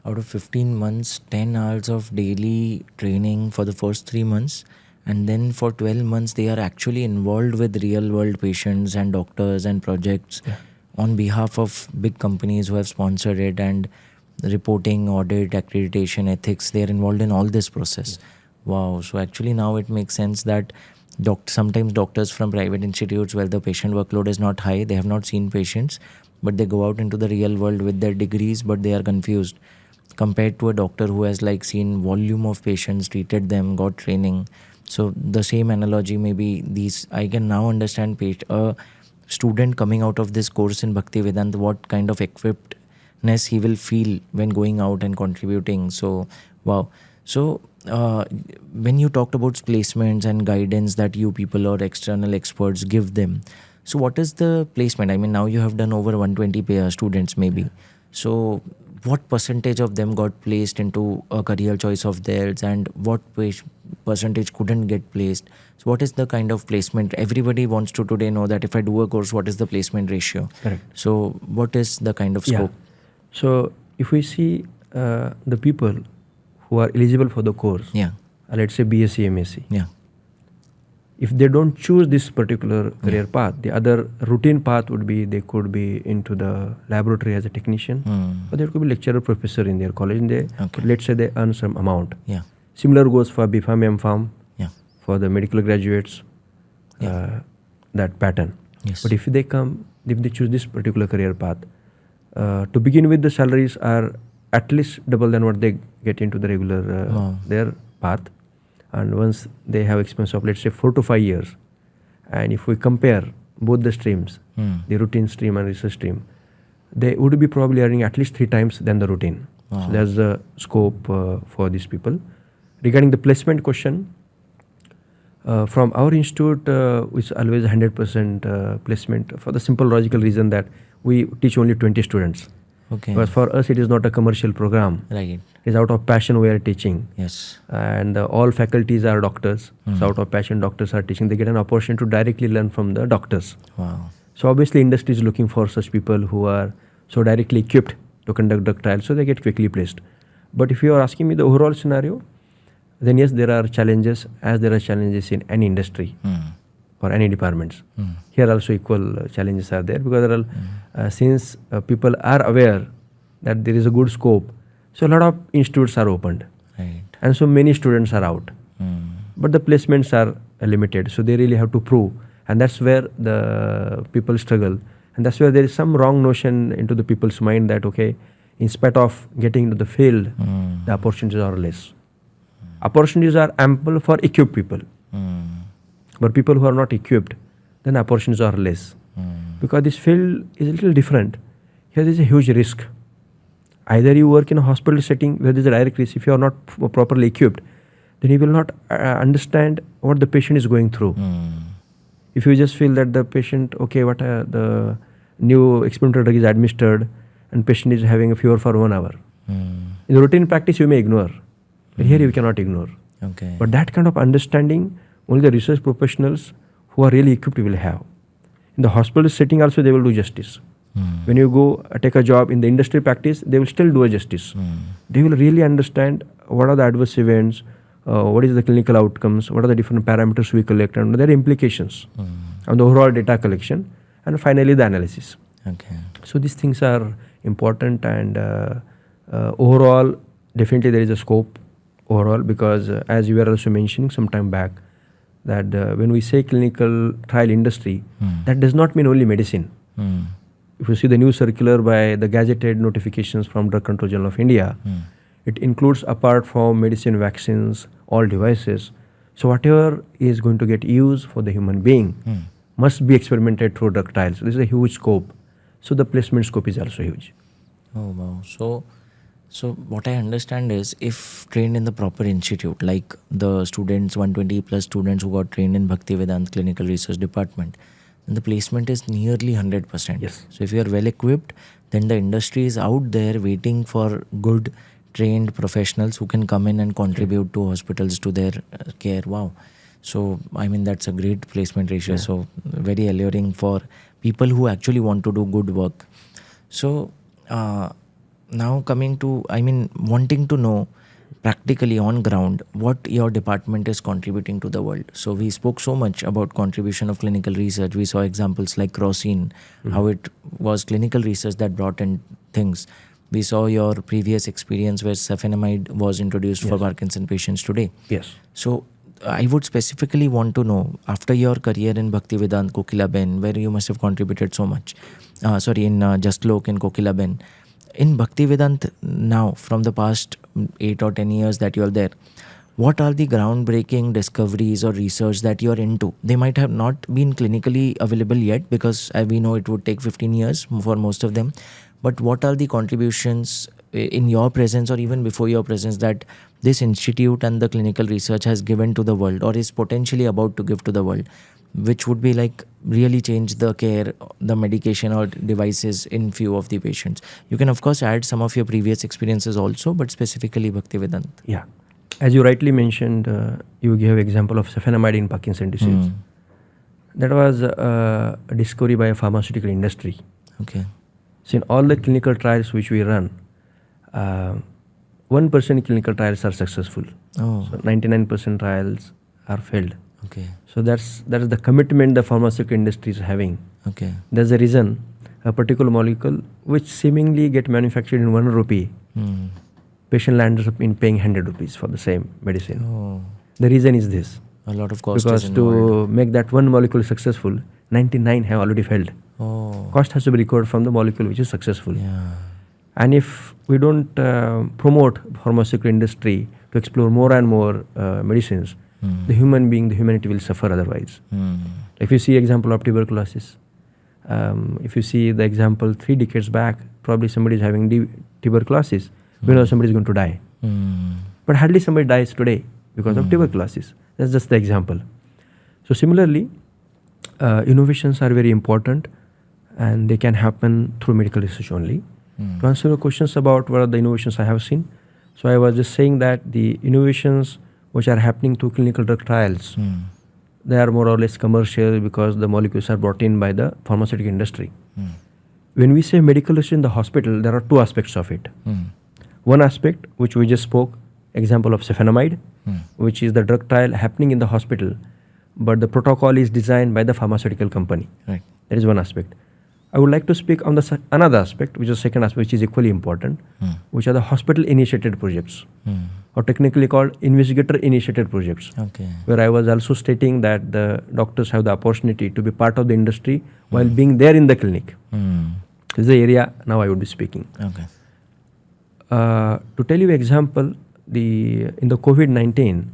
Speaker 2: out of 15 months, 10 hours of daily training for the first 3 months, and then for 12 months they are actually involved with real world patients and doctors and projects on behalf of big companies who have sponsored it, and reporting, audit, accreditation, ethics, they are involved in all this process. Wow. So actually now it makes sense that sometimes doctors from private institutes where the patient workload is not high, they have not seen patients, but they go out into the real world with their degrees, but they are confused compared to a doctor who has seen volume of patients, treated them, got training. So the same analogy maybe these, I can now understand a student coming out of this course in Bhakti Vedanta, what kind of equippedness he will feel when going out and contributing. So wow. So when you talked about placements and guidance that you people or external experts give them, so what is the placement? I mean, now you have done over 120 students maybe. So what percentage of them got placed into a career choice of theirs, and what percentage couldn't get placed? So what is the kind of placement? Everybody wants to today know that if I do a course, what is the placement ratio?
Speaker 1: Correct.
Speaker 2: So what is the kind of scope?
Speaker 1: So if we see the people who are eligible for the course, let's say BSc, MSc, if they don't choose this particular career path, the other routine path would be they could be into the laboratory as a technician, or there could be lecturer, professor in their college, and they let's say they earn some amount. Similar goes for BPharm, MPharm, for the medical graduates. that pattern.
Speaker 2: Yes.
Speaker 1: But if they choose this particular career path, to begin with, the salaries are at least double than what they get into the regular their path. And once they have experience of, let's say, 4 to 5 years, and if we compare both the streams, the routine stream and research stream, they would be probably earning at least 3 times than the routine. So that's the scope for these people. Regarding the placement question, from our institute, it's always 100% placement for the simple logical reason that we teach only 20 students.
Speaker 2: Okay.
Speaker 1: Because for us, it is not a commercial program.
Speaker 2: Right.
Speaker 1: It is out of passion we are teaching.
Speaker 2: Yes.
Speaker 1: And all faculties are doctors. So out of passion, doctors are teaching. They get an opportunity to directly learn from the doctors.
Speaker 2: Wow.
Speaker 1: So obviously, industry is looking for such people who are so directly equipped to conduct drug trials, so they get quickly placed. But if you are asking me the overall scenario, then yes, there are challenges, as there are challenges in any industry or any departments. Here also equal challenges are there, because there are, since people are aware that there is a good scope, so a lot of institutes are opened.
Speaker 2: Right.
Speaker 1: And so many students are out. But the placements are limited, so they really have to prove. And that's where the people struggle. And that's where there is some wrong notion into the people's mind that, okay, in spite of getting into the field, the opportunities are less. Opportunities are ample for equipped people. But people who are not equipped, then opportunities are less. Because this field is a little different. Here there is a huge risk. Either you work in a hospital setting where there is a direct risk. If you are not properly equipped, then you will not understand what the patient is going through. If you just feel that the patient, okay, what the new experimental drug is administered and patient is having a fever for 1 hour. In the routine practice, you may ignore. But here you cannot ignore.
Speaker 2: Okay.
Speaker 1: But that kind of understanding, only the research professionals who are really equipped will have. In the hospital setting also, they will do justice. When you go take a job in the industry practice, they will still do a justice. They will really understand what are the adverse events, what is the clinical outcomes, what are the different parameters we collect, and their implications on the overall data collection, and finally the analysis.
Speaker 2: Okay.
Speaker 1: So these things are important, and overall, definitely there is a scope overall, because as you were also mentioning some time back, that when we say clinical trial industry, that does not mean only medicine. If you see the new circular by the gazetted notifications from Drug Control Journal of India, it includes, apart from medicine, vaccines, all devices. So whatever is going to get used for the human being must be experimented through drug trials. So this is a huge scope. So the placement scope is also huge.
Speaker 2: Oh wow. So what I understand is, if trained in the proper institute, like the students, 120 plus students who got trained in Bhaktivedanta Clinical Research Department, then the placement is nearly 100%.
Speaker 1: Yes.
Speaker 2: So if you are well equipped, then the industry is out there waiting for good trained professionals who can come in and contribute to hospitals, to their care. Wow. So I mean, that's a great placement ratio. So very alluring for people who actually want to do good work. So now coming to, wanting to know practically on ground what your department is contributing to the world. So we spoke so much about contribution of clinical research. We saw examples like Crocin, how it was clinical research that brought in things. We saw your previous experience where sulfonamide was introduced for Parkinson patients today.
Speaker 1: Yes.
Speaker 2: So I would specifically want to know, after your career in Bhaktivedanta Kokilaben, where you must have contributed so much, in Justlok and Kokilaben, in Bhaktivedanta now, from the past 8 or 10 years that you are there, what are the groundbreaking discoveries or research that you are into? They might have not been clinically available yet, because we know it would take 15 years for most of them. But what are the contributions in your presence or even before your presence that this institute and the clinical research has given to the world, or is potentially about to give to the world, which would be like really change the care, the medication or devices in few of the patients? You can of course add some of your previous experiences also, but specifically Bhaktivedanta.
Speaker 1: Yeah. As you rightly mentioned, you gave example of sulfonamide in Parkinson disease. That was a discovery by a pharmaceutical industry.
Speaker 2: Okay.
Speaker 1: So in all the clinical trials which we run, 1% clinical trials are successful.
Speaker 2: Oh.
Speaker 1: So 99% trials are failed.
Speaker 2: Okay.
Speaker 1: So that is the commitment the pharmaceutical industry is having.
Speaker 2: Okay.
Speaker 1: There's a reason a particular molecule which seemingly get manufactured in 1 rupee, patient lands up in paying 100 rupees for the same medicine.
Speaker 2: Oh.
Speaker 1: The reason is this.
Speaker 2: A lot of cost
Speaker 1: because
Speaker 2: is involved.
Speaker 1: to make that one molecule successful, 99 have already failed.
Speaker 2: Oh.
Speaker 1: Cost has to be recovered from the molecule which is successful.
Speaker 2: Yeah.
Speaker 1: And if we don't promote pharmaceutical industry to explore more and more medicines, the humanity will suffer otherwise. If you see example of tuberculosis, if you see the example 3 decades back, probably somebody is having tuberculosis, we know somebody is going to die. But hardly somebody dies today because of tuberculosis. That's just the example. So similarly, innovations are very important and they can happen through medical research only. To answer your questions about what are the innovations I have seen, so I was just saying that the innovations which are happening through clinical drug trials, they are more or less commercial because the molecules are brought in by the pharmaceutical industry. When we say medical research in the hospital, there are 2 aspects of it. One aspect, which we just spoke, example of cephanomide, which is the drug trial happening in the hospital, but the protocol is designed by the pharmaceutical company.
Speaker 2: Right.
Speaker 1: That is one aspect. I would like to speak on the another aspect, which is the second aspect, which is equally important, which are the hospital-initiated projects, or technically called investigator-initiated projects,
Speaker 2: Okay.
Speaker 1: where I was also stating that the doctors have the opportunity to be part of the industry while being there in the clinic. This is the area now I would be speaking.
Speaker 2: Okay.
Speaker 1: To tell you example, in the COVID-19,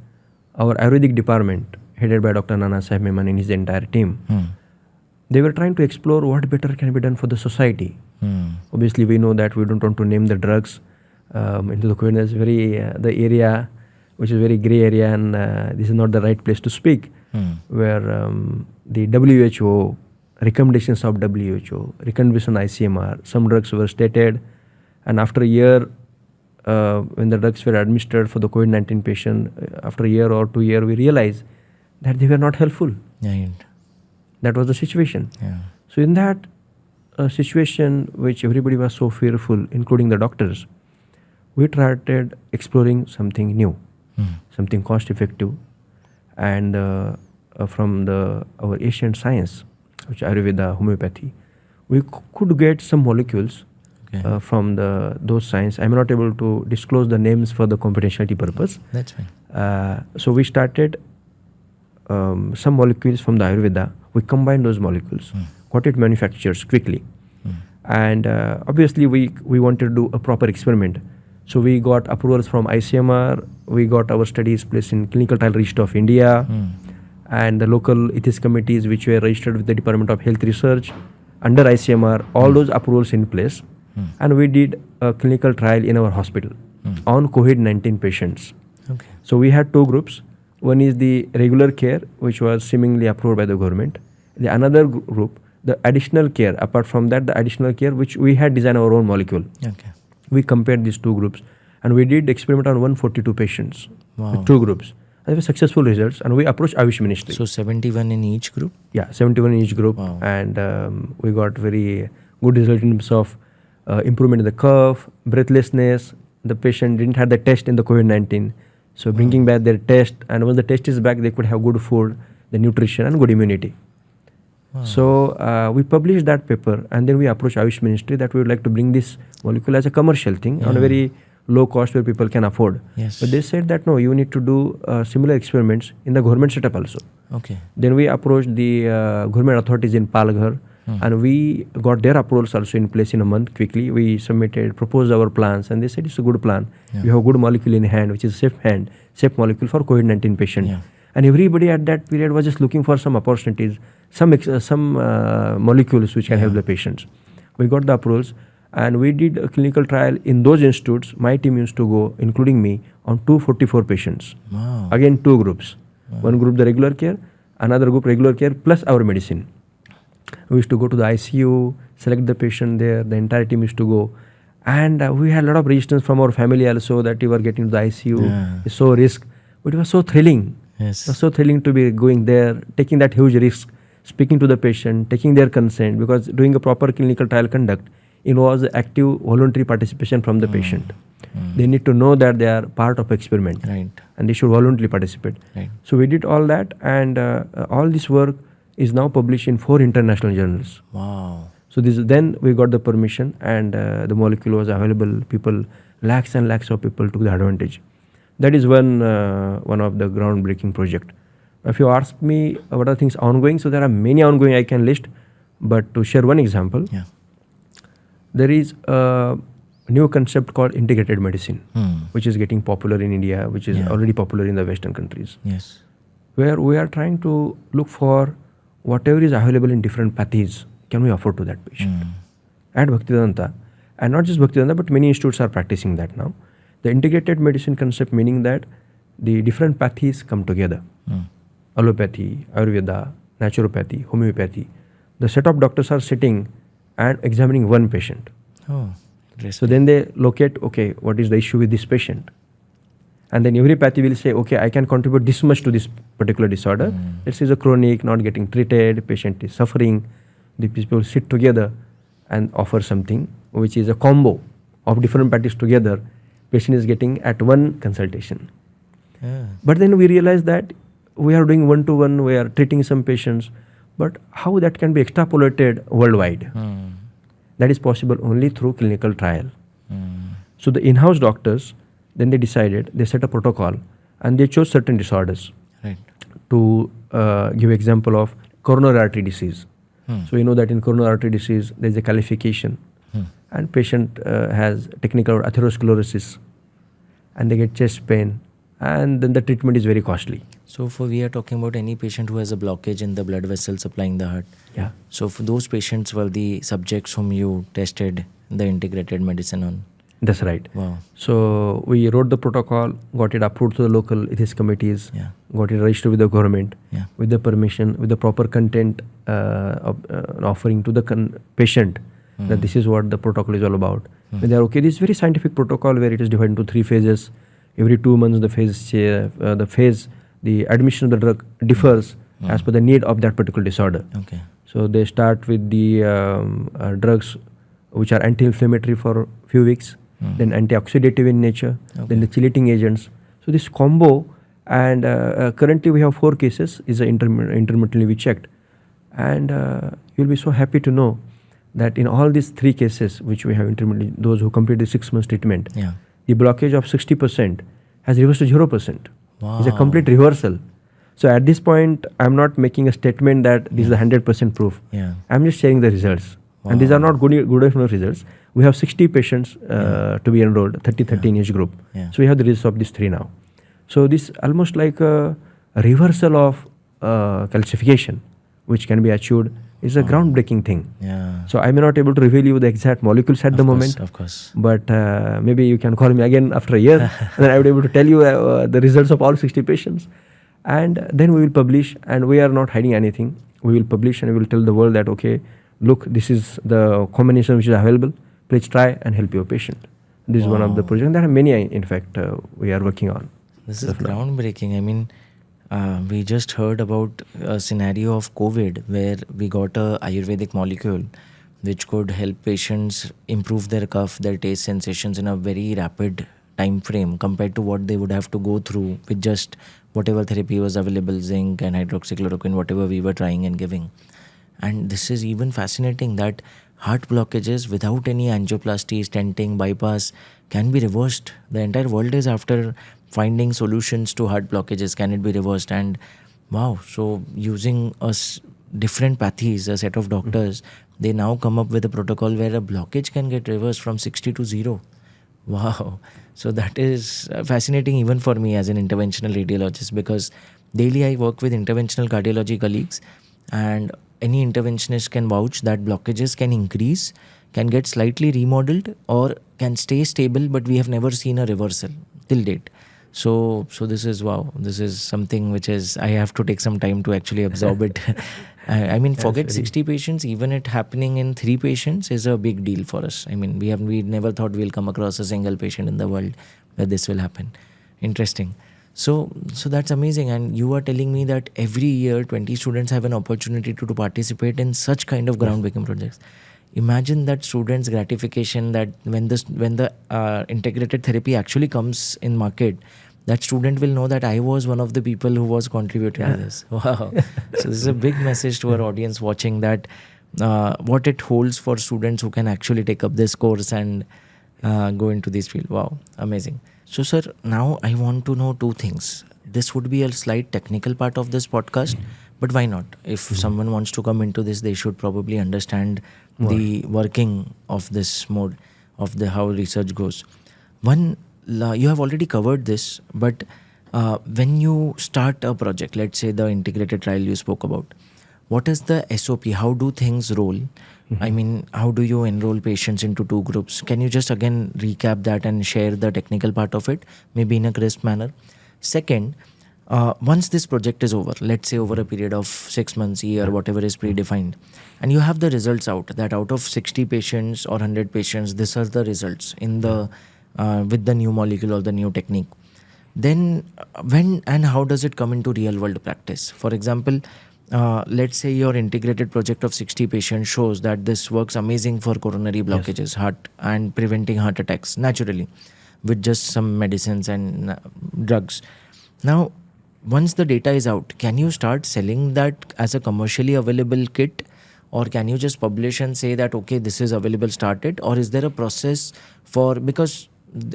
Speaker 1: our Ayurvedic department, headed by Dr. Nana Sahib Memon and his entire team, they were trying to explore what better can be done for the society. Obviously, we know that we don't want to name the drugs into the COVID. That's the area which is very gray area, and this is not the right place to speak. Where the WHO recommendations of WHO, recommendation ICMR, some drugs were stated, and after a year, when the drugs were administered for the COVID-19 patient, after a year or 2 years, we realized that they were not helpful.
Speaker 2: Right.
Speaker 1: That was the situation.
Speaker 2: Yeah.
Speaker 1: So in that situation, which everybody was so fearful, including the doctors, we started exploring something new, something cost-effective, and from our ancient science, which Ayurveda, homeopathy, we could get some molecules from those science. I'm not able to disclose the names for the confidentiality purpose.
Speaker 2: That's fine.
Speaker 1: So we started some molecules from the Ayurveda. We combined those molecules, got it manufactured quickly, and obviously we wanted to do a proper experiment. So we got approvals from ICMR. We got our studies placed in Clinical Trial Register of India, and the local ethics committees which were registered with the Department of Health Research under ICMR. All those approvals in place, and we did a clinical trial in our hospital on COVID-19 patients.
Speaker 2: Okay.
Speaker 1: So we had 2 groups. One is the regular care, which was seemingly approved by the government. The another group, the additional care. Apart from that, the additional care, which we had designed our own molecule.
Speaker 2: Okay.
Speaker 1: We compared these 2 groups, and we did experiment on 142 patients with 2 groups. And there were successful results, and we approached Ayush Ministry.
Speaker 2: So 71 in each group?
Speaker 1: Yeah, 71 in each group,
Speaker 2: Wow.
Speaker 1: and we got very good result in terms of improvement in the cough, breathlessness. The patient didn't have the test in the COVID-19. So bringing back their test, and once the test is back, they could have good food, the nutrition, and good immunity. So we published that paper, and then we approached Ayush Ministry that we would like to bring this molecule as a commercial thing on a very low cost where people can afford.
Speaker 2: Yes.
Speaker 1: But they said that no, you need to do similar experiments in the government setup also.
Speaker 2: Okay.
Speaker 1: Then we approached the government authorities in Palghar, and we got their approvals also in place in a month quickly. We proposed our plans, and they said it's a good plan. You have a good molecule in hand, which is safe molecule for COVID-19 patient.
Speaker 2: Yeah.
Speaker 1: And everybody at that period was just looking for some opportunities, some molecules which can help the patients. We got the approvals, and we did a clinical trial in those institutes. My team used to go, including me, on 244 patients.
Speaker 2: Wow.
Speaker 1: Again, 2 groups. One group the regular care, another group regular care plus our medicine. We used to go to the ICU, select the patient there. The entire team used to go, and we had a lot of resistance from our family also that you were getting to the ICU. It's so risk, but it was so thrilling.
Speaker 2: Yes.
Speaker 1: It was so thrilling to be going there, taking that huge risk, speaking to the patient, taking their consent, because doing a proper clinical trial conduct involves active voluntary participation from the patient. They need to know that they are part of experiment,
Speaker 2: Right.
Speaker 1: and they should voluntarily participate.
Speaker 2: Right.
Speaker 1: So we did all that, and all this work is now published in 4 international journals.
Speaker 2: Wow.
Speaker 1: So then we got the permission, and the molecule was available. People, lakhs and lakhs of people took the advantage. That is one of the groundbreaking project. If you ask me what are things ongoing, so there are many ongoing I can list, but to share one example,
Speaker 2: Yeah.
Speaker 1: there is a new concept called integrated medicine,
Speaker 2: Hmm.
Speaker 1: which is getting popular in India, which is
Speaker 2: Yeah.
Speaker 1: already popular in the Western countries,
Speaker 2: Yes.
Speaker 1: where we are trying to look for whatever is available in different pathies, can we offer to that patient?
Speaker 2: Hmm.
Speaker 1: At Bhaktivedanta, and not just Bhaktivedanta, but many institutes are practicing that now. The integrated medicine concept meaning that the different pathies come together.
Speaker 2: Hmm.
Speaker 1: Allopathy, Ayurveda, naturopathy, homeopathy. The set of doctors are sitting and examining one patient.
Speaker 2: Oh,
Speaker 1: So
Speaker 2: interesting.
Speaker 1: then they locate, okay, what is the issue with this patient? And then every pathy will say, okay, I can contribute this much to this particular disorder. Let's say it's a chronic, not getting treated, patient is suffering. The people sit together and offer something which is a combo of different pathies together. Patient is getting at one consultation.
Speaker 2: Yeah.
Speaker 1: But then we realize that we are doing one-to-one, we are treating some patients, but how that can be extrapolated worldwide?
Speaker 2: Hmm.
Speaker 1: That is possible only through clinical trial.
Speaker 2: Hmm.
Speaker 1: So the in-house doctors, then they decided, they set a protocol and they chose certain disorders.
Speaker 2: Right.
Speaker 1: To give example of coronary artery disease.
Speaker 2: Hmm.
Speaker 1: So you know that in coronary artery disease, there is a qualification
Speaker 2: Hmm.
Speaker 1: and patient has technical atherosclerosis and they get chest pain and then the treatment is very costly.
Speaker 2: So for we are talking about any patient who has a blockage in the blood vessel supplying the heart.
Speaker 1: Yeah.
Speaker 2: So for those patients were the subjects whom you tested the integrated medicine on.
Speaker 1: That's right.
Speaker 2: Wow.
Speaker 1: So we wrote the protocol, got it approved to the local ethics committees,
Speaker 2: Yeah.
Speaker 1: got it registered with the government,
Speaker 2: Yeah.
Speaker 1: with the permission, with the proper content offering to the patient that this is what the protocol is all about. When they are okay, this is very scientific protocol where it is divided into 3 phases. Every 2 months the admission of the drug differs as per the need of that particular disorder.
Speaker 2: Okay.
Speaker 1: So they start with the drugs which are anti-inflammatory for few weeks, then antioxidative in nature, then the chelating agents. So this combo, and currently we have 4 cases, is intermittently we checked, and you'll be so happy to know that in all these 3 cases which we have intermittently, those who completed 6 months treatment,
Speaker 2: Yeah.
Speaker 1: the blockage of 60% has reversed to 0%. It's a
Speaker 2: Wow.
Speaker 1: complete reversal. So at this point, I'm not making a statement that this is the 100% proof.
Speaker 2: Yeah.
Speaker 1: I'm just sharing the results. And these are not good enough results. We have 60 patients to be enrolled, 30 in each group.
Speaker 2: Yeah.
Speaker 1: So we have the results of these 3 now. So this almost like a reversal of calcification, which can be achieved, is a groundbreaking thing.
Speaker 2: Yeah.
Speaker 1: So I may not able to reveal you the exact molecules at the moment,
Speaker 2: Of course.
Speaker 1: but maybe you can call me again after a year, and then I would be able to tell you the results of all 60 patients. And then we will publish, and we are not hiding anything. We will publish and we will tell the world that, okay, look, this is the combination which is available. Please try and help your patient. This is one of the projects. There are many, in fact, we are working on.
Speaker 2: This is groundbreaking. I mean, we just heard about a scenario of COVID where we got a Ayurvedic molecule which could help patients improve their cough, their taste sensations in a very rapid time frame compared to what they would have to go through with just whatever therapy was available, zinc and hydroxychloroquine, whatever we were trying and giving. And this is even fascinating that heart blockages without any angioplasty, stenting, bypass can be reversed. The entire world is after finding solutions to heart blockages. Can it be reversed? And wow, so using different pathies, a set of doctors, they now come up with a protocol where a blockage can get reversed from 60 to 0. Wow. So that is fascinating even for me as an interventional radiologist, because daily I work with interventional cardiology colleagues, and any interventionist can vouch that blockages can increase, can get slightly remodeled, or can stay stable, but we have never seen a reversal till date. So this is wow. This is something which is, I have to take some time to actually absorb it. I mean, forget 60 patients, even it happening in 3 patients is a big deal for us. I mean, we never thought we'll come across a single patient in the world where this will happen. Interesting. So that's amazing. And you are telling me that every year 20 students have an opportunity to participate in such kind of groundbreaking projects. Imagine that students' gratification that when the integrated therapy actually comes in market, that student will know that I was one of the people who was contributing to this. Wow. So this is a big message to our audience watching, that what it holds for students who can actually take up this course and go into this field. Wow, amazing. So sir, now I want to know 2 things. this would be a slight technical part of this podcast, but why not? If someone wants to come into this, they should probably understand the working of this mode of the how research goes. You have already covered this, but when you start a project, let's say the integrated trial you spoke about, what is the SOP? How do things roll? I mean, how do you enroll patients into 2 groups? Can you just again recap that and share the technical part of it, maybe in a crisp manner? Second, once this project is over, let's say over a period of 6 months, year, whatever is predefined, and you have the results out, that out of 60 patients or 100 patients, these are the results in the with the new molecule or the new technique. Then when and how does it come into real world practice? For example, let's say your integrated project of 60 patients shows that this works amazing for coronary blockages, heart, and preventing heart attacks naturally with just some medicines and drugs. Now, once the data is out, can you start selling that as a commercially available kit, or can you just publish and say that, okay, this is available, start it? Or is there a process for, because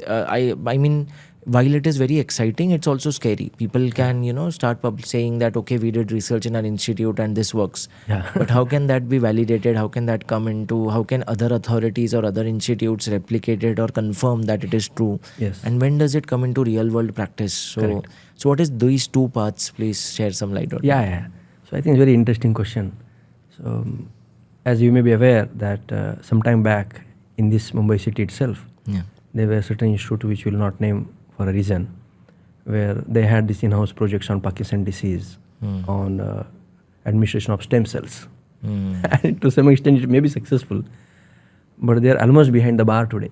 Speaker 2: I mean, while it is very exciting, it's also scary. People can, start saying that, okay, we did research in our institute and this works.
Speaker 1: Yeah.
Speaker 2: But how can that be validated? How can that come into, how can other authorities or other institutes replicate it or confirm that it is true?
Speaker 1: Yes.
Speaker 2: And when does it come into real world practice? So what is these 2 parts? Please share some light on it.
Speaker 1: Yeah. So I think it's a very interesting question. So as you may be aware that some time back in this Mumbai city itself, there were certain institutes which will not name for a reason, where they had this in-house projects on Parkinson's disease, on administration of stem cells. And to some extent it may be successful, but they are almost behind the bar today.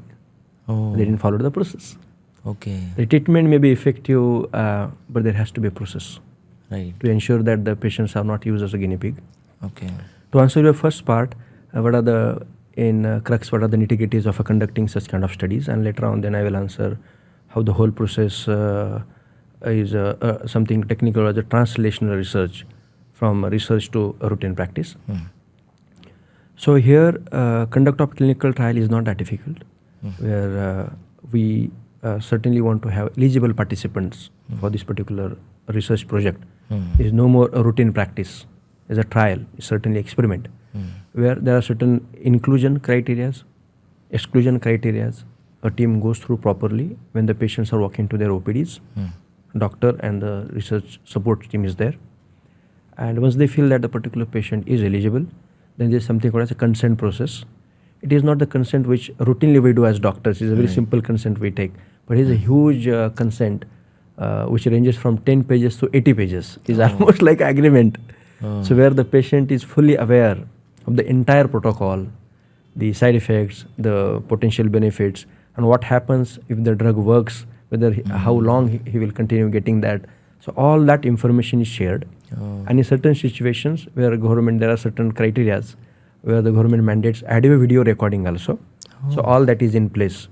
Speaker 1: They didn't follow the process.
Speaker 2: Okay.
Speaker 1: The treatment may be effective, but there has to be a process,
Speaker 2: Right.
Speaker 1: to ensure that the patients are not used as a guinea pig.
Speaker 2: Okay.
Speaker 1: To answer your first part, what are the nitty-gritties of conducting such kind of studies, and later on then I will answer how the whole process is something technical as a translational research from research to routine practice. So here, conduct of clinical trial is not that difficult, where we certainly want to have eligible participants for this particular research project. It is no more a routine practice. It's a trial, it's certainly experiment, where there are certain inclusion criterias, exclusion criterias. A team goes through properly when the patients are walking to their OPDs. Doctor and the research support team is there. And once they feel that the particular patient is eligible, then there is something called as a consent process. It is not the consent which routinely we do as doctors. It's a very simple consent we take. But it is a huge consent which ranges from 10 pages to 80 pages. It's almost like agreement. So where the patient is fully aware of the entire protocol, the side effects, the potential benefits, and what happens if the drug works, whether how long he will continue getting that. So all that information is shared. And in certain situations where there are certain criteria where the government mandates audio video recording also. So all that is in place.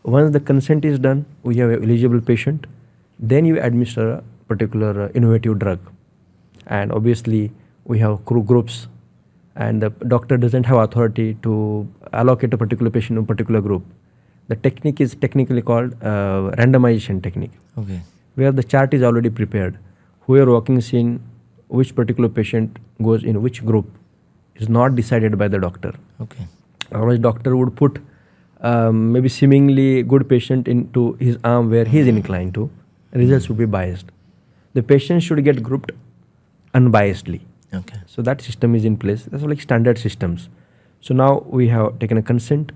Speaker 1: Once the consent is done, we have an eligible patient, then you administer a particular innovative drug. And obviously we have groups, and the doctor doesn't have authority to allocate a particular patient to a particular group. The technique is technically called randomization technique, where the chart is already prepared. Whoever walking in which particular patient goes in which group is not decided by the doctor. Otherwise, doctor would put maybe seemingly good patient into his arm where he is inclined to. Results would be biased. The patient should get grouped unbiasedly. So that system is in place. That's like standard systems. So now we have taken a consent.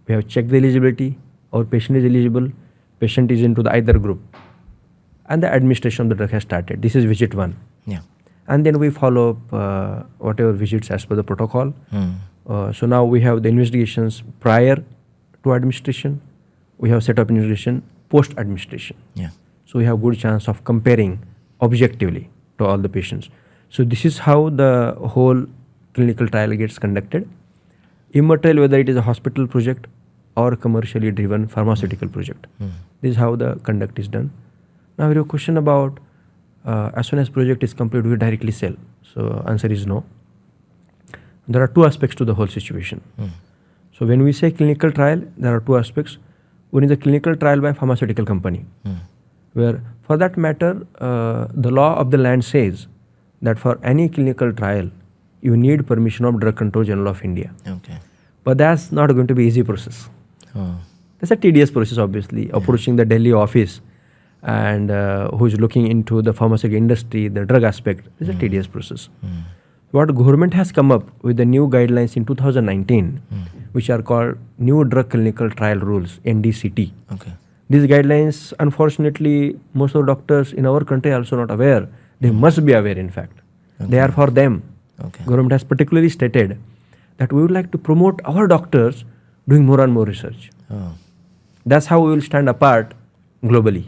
Speaker 1: We have checked the eligibility. Our patient is eligible. Patient is into the either group. And the administration of the drug has started. This is visit 1. And then we follow up whatever visits as per the protocol. So now we have the investigations prior to administration. We have set up investigation post administration. So we have good chance of comparing objectively to all the patients. So this is how the whole clinical trial gets conducted. Immaterial whether it is a hospital project or commercially driven pharmaceutical project. This is how the conduct is done. Now your question about as soon as project is complete, we directly sell. So answer is no. There are 2 aspects to the whole situation. So when we say clinical trial, there are 2 aspects. One is a clinical trial by pharmaceutical company, where For that matter, the law of the land says that for any clinical trial, you need permission of Drug Control General of India.
Speaker 2: Okay.
Speaker 1: But that's not going to be easy process.
Speaker 2: Oh.
Speaker 1: That's a tedious process, obviously. Approaching the Delhi office and who's looking into the pharmaceutical industry, the drug aspect, is a tedious process. What government has come up with the new guidelines in 2019, which are called New Drug Clinical Trial Rules, NDCT.
Speaker 2: Okay.
Speaker 1: These guidelines, unfortunately, most of the doctors in our country are also not aware. They must be aware, in fact. They are for them.
Speaker 2: Okay.
Speaker 1: Government has particularly stated that we would like to promote our doctors doing more and more research.
Speaker 2: Oh.
Speaker 1: That's how we will stand apart globally.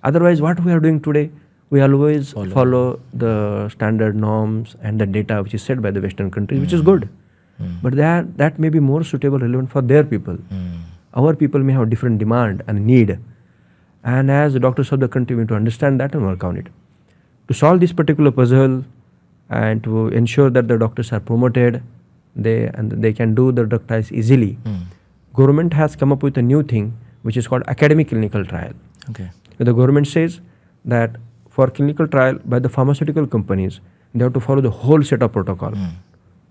Speaker 1: Otherwise, what we are doing today, we always follow the standard norms and the data which is set by the Western countries, which is good. But that may be more suitable, relevant for their people. Our people may have different demand and need. And as the doctors of the country, we need to understand that and work on it. To solve this particular puzzle and to ensure that the doctors are promoted, they can do the drug trials easily, government has come up with a new thing which is called academic clinical trial.
Speaker 2: Okay.
Speaker 1: The government says that for clinical trial by the pharmaceutical companies, they have to follow the whole set of protocol.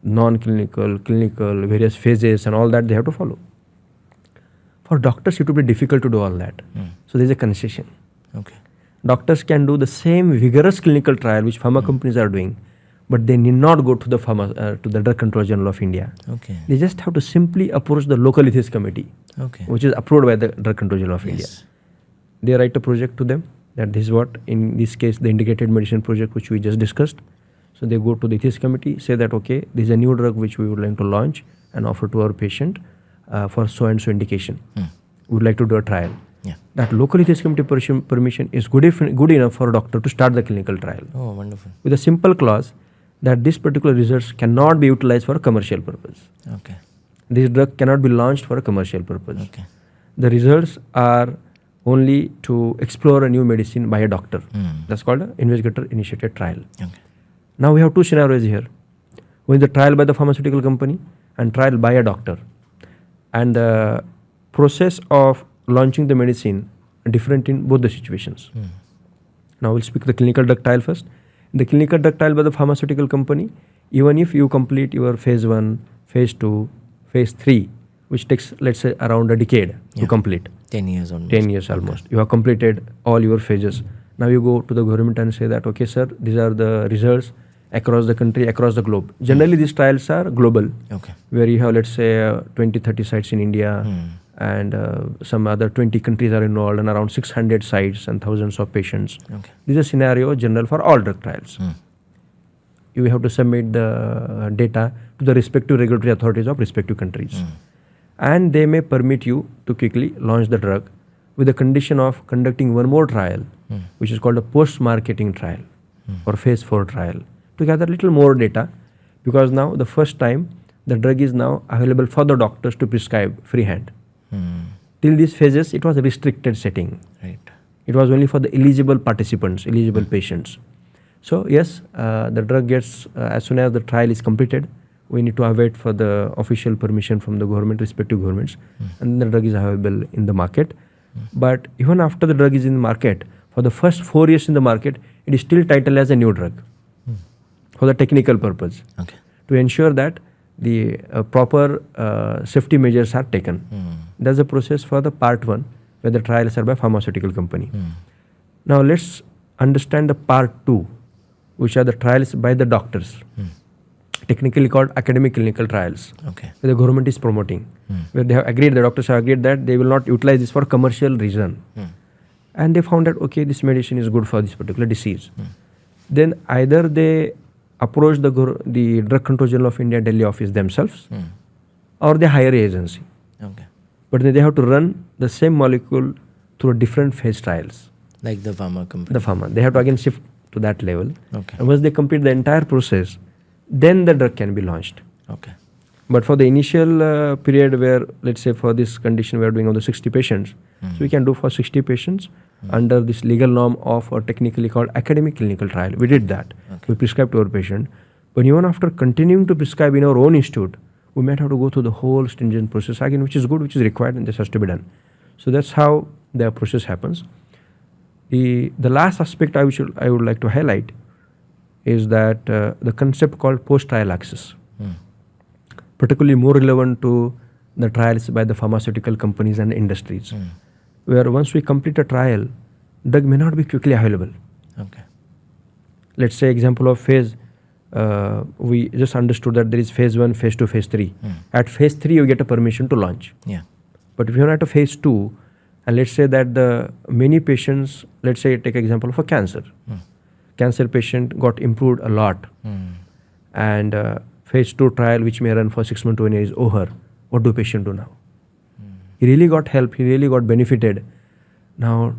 Speaker 1: Non-clinical, clinical, various phases and all that they have to follow. For doctors, it would be difficult to do all that. So there is a concession.
Speaker 2: Okay.
Speaker 1: Doctors can do the same vigorous clinical trial which pharma companies are doing, but they need not go to the Drug Control General of India.
Speaker 2: Okay.
Speaker 1: They just have to simply approach the local ethics committee, which is approved by the Drug Control General of India. They write a project to them that this is what, in this case, the integrated medicine project which we just discussed. So they go to the ethics committee, say that, okay, this is a new drug which we would like to launch and offer to our patient for so and so indication. We would like to do a trial. That local ethics committee permission is good enough for a doctor to start the clinical trial.
Speaker 2: Oh, wonderful.
Speaker 1: With a simple clause that this particular results cannot be utilized for a commercial purpose.
Speaker 2: Okay.
Speaker 1: This drug cannot be launched for a commercial purpose.
Speaker 2: Okay.
Speaker 1: The results are only to explore a new medicine by a doctor. That's called an investigator-initiated trial.
Speaker 2: Okay.
Speaker 1: Now we have two scenarios here. One is the trial by the pharmaceutical company and trial by a doctor. And the process of launching the medicine are different in both the situations. Now we'll speak the clinical drug trial first. In the clinical drug trial by the pharmaceutical company, even if you complete your phase 1, phase 2, phase 3, which takes, let's say, around a decade to complete.
Speaker 2: 10 years almost.
Speaker 1: 10 years almost. You have completed all your phases. Now you go to the government and say that, okay, sir, these are the results across the country, across the globe. Generally, these trials are global, where you have, let's say, 20, 30 sites in India, and some other 20 countries are involved, and around 600 sites and thousands of patients. This is a scenario general for all drug trials. You have to submit the data to the respective regulatory authorities of respective countries. And they may permit you to quickly launch the drug with the condition of conducting one more trial, which is called a post-marketing trial or phase 4 trial, to gather a little more data, because now the first time the drug is now available for the doctors to prescribe freehand. Till these phases, it was a restricted setting.
Speaker 2: Right.
Speaker 1: It was only for the eligible participants, eligible patients. So yes, the drug gets, as soon as the trial is completed, we need to await for the official permission from the government, respective governments, and the drug is available in the market. But even after the drug is in the market, for the first 4 years in the market, it is still titled as a new drug for the technical purpose, to ensure that the proper safety measures are taken. That's the process for the part 1, where the trials are by pharmaceutical company. Now let's understand the part 2, which are the trials by the doctors, technically called academic clinical trials, where the government is promoting, where they have agreed, the doctors have agreed that they will not utilize this for commercial reason. And they found that, okay, this medicine is good for this particular disease. Then either they approach the Drug Control General of India Delhi office themselves, or they hire an agency. But they have to run the same molecule through different phase trials.
Speaker 2: Like the pharma company.
Speaker 1: The pharma. They have to again shift to that level. And once they complete the entire process, then the drug can be launched. But for the initial period where, let's say for this condition, we are doing on the 60 patients, so we can do for 60 patients under this legal norm of a technically called academic clinical trial. We did that. We prescribed to our patient. But even after continuing to prescribe in our own institute, we might have to go through the whole stringent process again, which is good, which is required, and this has to be done. So that's how the process happens. The last aspect I would like to highlight is that the concept called post-trial access, particularly more relevant to the trials by the pharmaceutical companies and industries, where once we complete a trial, drug may not be quickly available.
Speaker 2: Okay.
Speaker 1: Let's say example of phase, we just understood that there is phase 1, phase 2, phase 3. At phase 3, you get a permission to launch.
Speaker 2: Yeah.
Speaker 1: But if you're at a phase 2, and let's say that the many patients, let's say take example of a cancer. Cancer patient got improved a lot, and phase 2 trial, which may run for 6 months to 1 year, is over. What do patient do now? He really got help, he really got benefited. Now,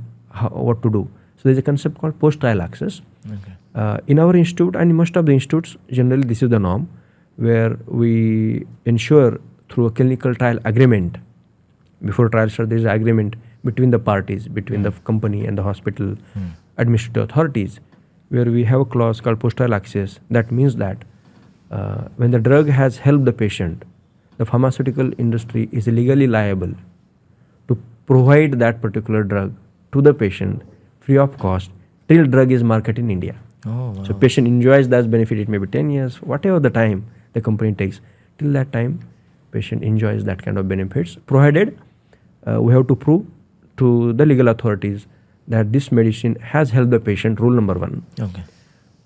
Speaker 1: what to do? So there's a concept called post-trial access.
Speaker 2: Okay.
Speaker 1: In our institute and in most of the institutes, generally this is the norm, where we ensure through a clinical trial agreement, before trial start, there is an agreement between the parties, between the company and the hospital administrative authorities, where we have a clause called post-trial access. That means that when the drug has helped the patient, the pharmaceutical industry is legally liable to provide that particular drug to the patient free of cost till drug is marketed in India.
Speaker 2: Oh, wow.
Speaker 1: So patient enjoys that benefit. It may be 10 years, whatever the time the company takes. Till that time, patient enjoys that kind of benefits, provided we have to prove to the legal authorities that this medicine has helped the patient, rule number 1.
Speaker 2: Okay.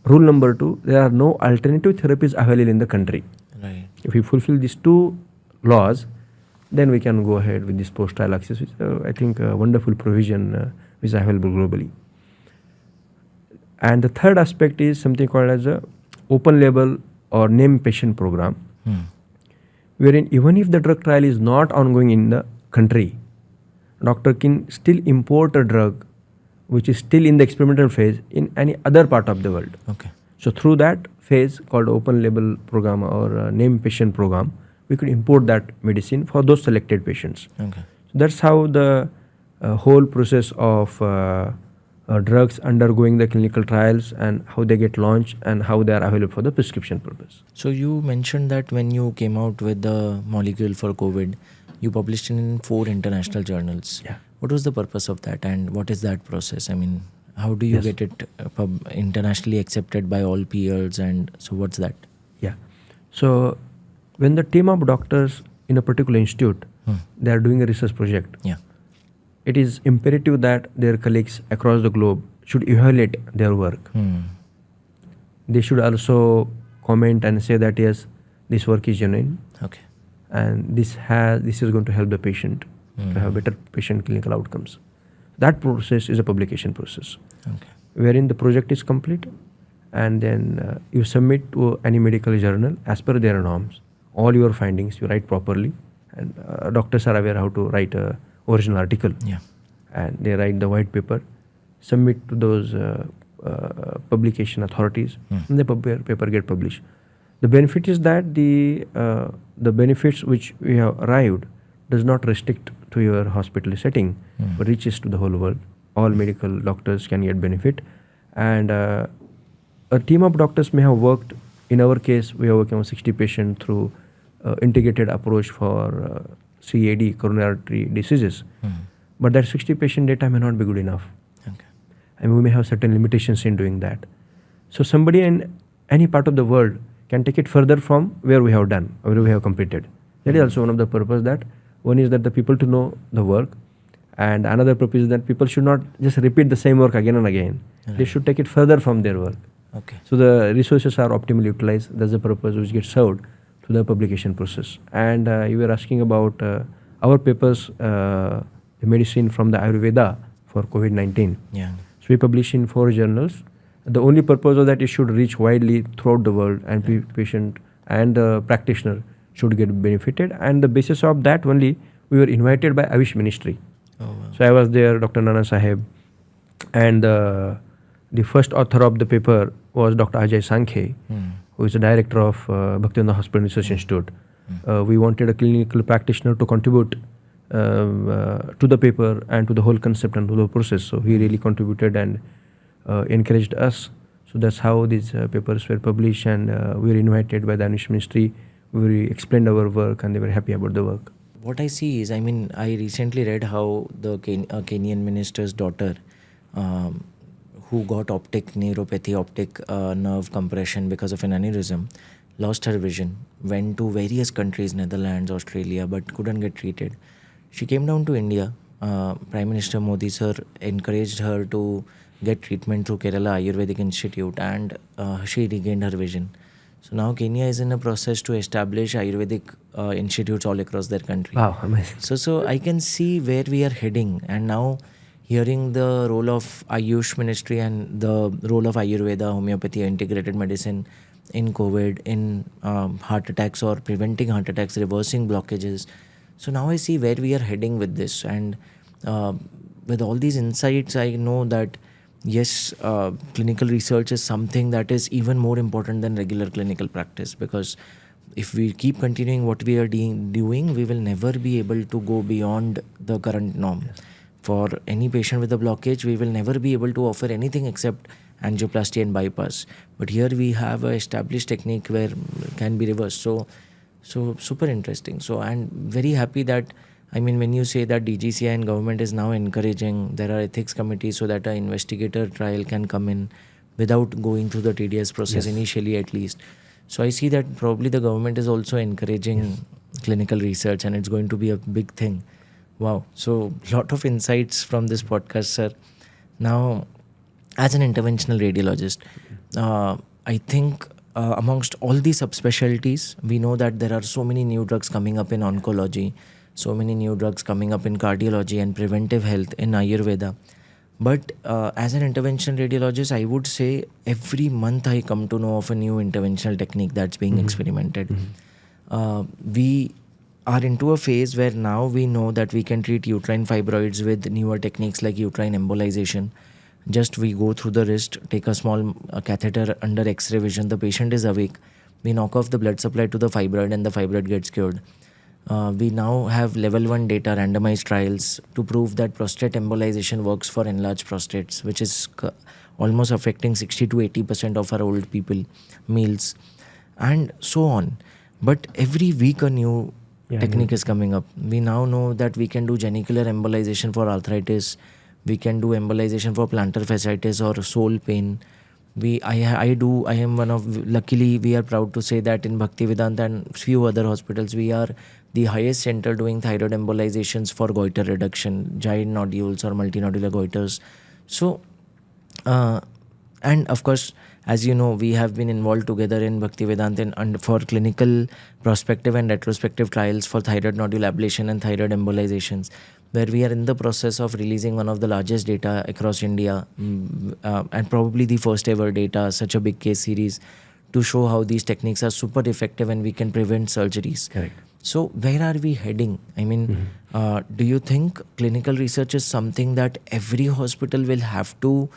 Speaker 1: Rule number 2, there are no alternative therapies available in the country.
Speaker 2: Right.
Speaker 1: If we fulfill these 2 laws, then we can go ahead with this post-trial access, which I think a wonderful provision which is available globally. And the third aspect is something called as a open label or named patient program, wherein even if the drug trial is not ongoing in the country, doctor can still import a drug which is still in the experimental phase in any other part of the world.
Speaker 2: Okay.
Speaker 1: So through that phase called open label program or named patient program, we could import that medicine for those selected patients.
Speaker 2: Okay.
Speaker 1: So that's how the whole process of drugs undergoing the clinical trials and how they get launched and how they are available for the prescription purpose.
Speaker 2: So you mentioned that when you came out with the molecule for COVID, you published it in 4 international journals.
Speaker 1: Yeah.
Speaker 2: What was the purpose of that, and what is that process? I mean, how do you
Speaker 1: Yes.
Speaker 2: get it internationally accepted by all peers, and so what's that?
Speaker 1: Yeah. So when the team of doctors in a particular institute, they are doing a research project,
Speaker 2: Yeah.
Speaker 1: it is imperative that their colleagues across the globe should evaluate their work. They should also comment and say that yes, this work is genuine
Speaker 2: Okay.
Speaker 1: and this is going to help the patient to have better patient clinical outcomes. That process is a publication process,
Speaker 2: Okay.
Speaker 1: wherein the project is complete and then you submit to any medical journal as per their norms. All your findings you write properly, and doctors are aware how to write a original article.
Speaker 2: Yeah.
Speaker 1: And they write the white paper, submit to those publication authorities, and the paper get published. The benefit is that the benefits which we have arrived does not restrict to your hospital setting, but reaches to the whole world. All medical doctors can get benefit, and a team of doctors may have worked. In our case, we are working on 60 patients through integrated approach for CAD, coronary artery diseases. But that 60 patient data may not be good enough.
Speaker 2: Okay.
Speaker 1: And we may have certain limitations in doing that. So somebody in any part of the world can take it further from where we have done, or where we have completed. That is also one of the purpose, that one is that the people to know the work, and another purpose is that people should not just repeat the same work again and again.
Speaker 2: Right.
Speaker 1: They should take it further from their work.
Speaker 2: Okay.
Speaker 1: So the resources are optimally utilized. That's the purpose which gets served through the publication process. And you were asking about our papers, the medicine from the Ayurveda for COVID-19.
Speaker 2: Yeah.
Speaker 1: So we publish in 4 journals. The only purpose of that is should reach widely throughout the world, and patient and the practitioner should get benefited. And the basis of that only, we were invited by Ayush Ministry.
Speaker 2: Oh, wow.
Speaker 1: So I was there, Dr. Nana Saheb, and the first author of the paper was Dr. Ajay Sankhe, who is the director of Bhaktivinoda Hospital Research Institute. We wanted a clinical practitioner to contribute to the paper and to the whole concept and to the process. So he really contributed and encouraged us. So that's how these papers were published, and we were invited by the Ayush Ministry. We explained our work, and they were happy about the work.
Speaker 2: What I see is, I mean, I recently read how the Kenyan minister's daughter who got optic neuropathy, optic nerve compression because of an aneurysm, lost her vision, went to various countries, Netherlands, Australia, but couldn't get treated. She came down to India. Prime Minister Modi sir encouraged her to get treatment through Kerala Ayurvedic Institute, and she regained her vision. So now Kenya is in a process to establish Ayurvedic institutes all across their country.
Speaker 1: Wow, amazing.
Speaker 2: So I can see where we are heading, and now hearing the role of Ayush Ministry and the role of Ayurveda, homeopathy, integrated medicine in COVID, in heart attacks or preventing heart attacks, reversing blockages. So now I see where we are heading with this, and with all these insights, I know that yes, clinical research is something that is even more important than regular clinical practice, because if we keep continuing what we are doing, we will never be able to go beyond the current norm.
Speaker 1: Yes.
Speaker 2: For any patient with a blockage, we will never be able to offer anything except angioplasty and bypass. But here we have a established technique where it can be reversed. So super interesting. So, and very happy that, I mean, when you say that DGCI and government is now encouraging, there are ethics committees so that an investigator trial can come in without going through the tedious process,
Speaker 1: Yes.
Speaker 2: initially at least. So I see that probably the government is also encouraging clinical research, and it's going to be a big thing. Wow. So lot of insights from this podcast, sir. Now, as an interventional radiologist, I think amongst all the subspecialties, we know that there are so many new drugs coming up in oncology, so many new drugs coming up in cardiology and preventive health in Ayurveda. But as an interventional radiologist, I would say every month I come to know of a new interventional technique that's being experimented. We are into a phase where now we know that we can treat uterine fibroids with newer techniques like uterine embolization. Just we go through the wrist, take a small catheter under X-ray vision, the patient is awake. We knock off the blood supply to the fibroid and the fibroid gets cured. We now have level 1 data, randomized trials to prove that prostate embolization works for enlarged prostates, which is almost affecting 60 to 80% of our old people, males, and so on. But every week a new technique is coming up. We now know that we can do genicular embolization for arthritis. We can do embolization for plantar fasciitis or sole pain. I am one of, luckily we are proud to say that in Bhaktivedanta and few other hospitals, we are the highest center doing thyroid embolizations for goiter reduction, giant nodules or multinodular goiters. So, and of course, as you know, we have been involved together in Bhaktivedanta and for clinical prospective and retrospective trials for thyroid nodule ablation and thyroid embolizations, where we are in the process of releasing one of the largest data across India, and probably the first ever data, such a big case series, to show how these techniques are super effective and we can prevent surgeries.
Speaker 1: Correct.
Speaker 2: So where are we heading? I mean, do you think clinical research is something that every hospital will have to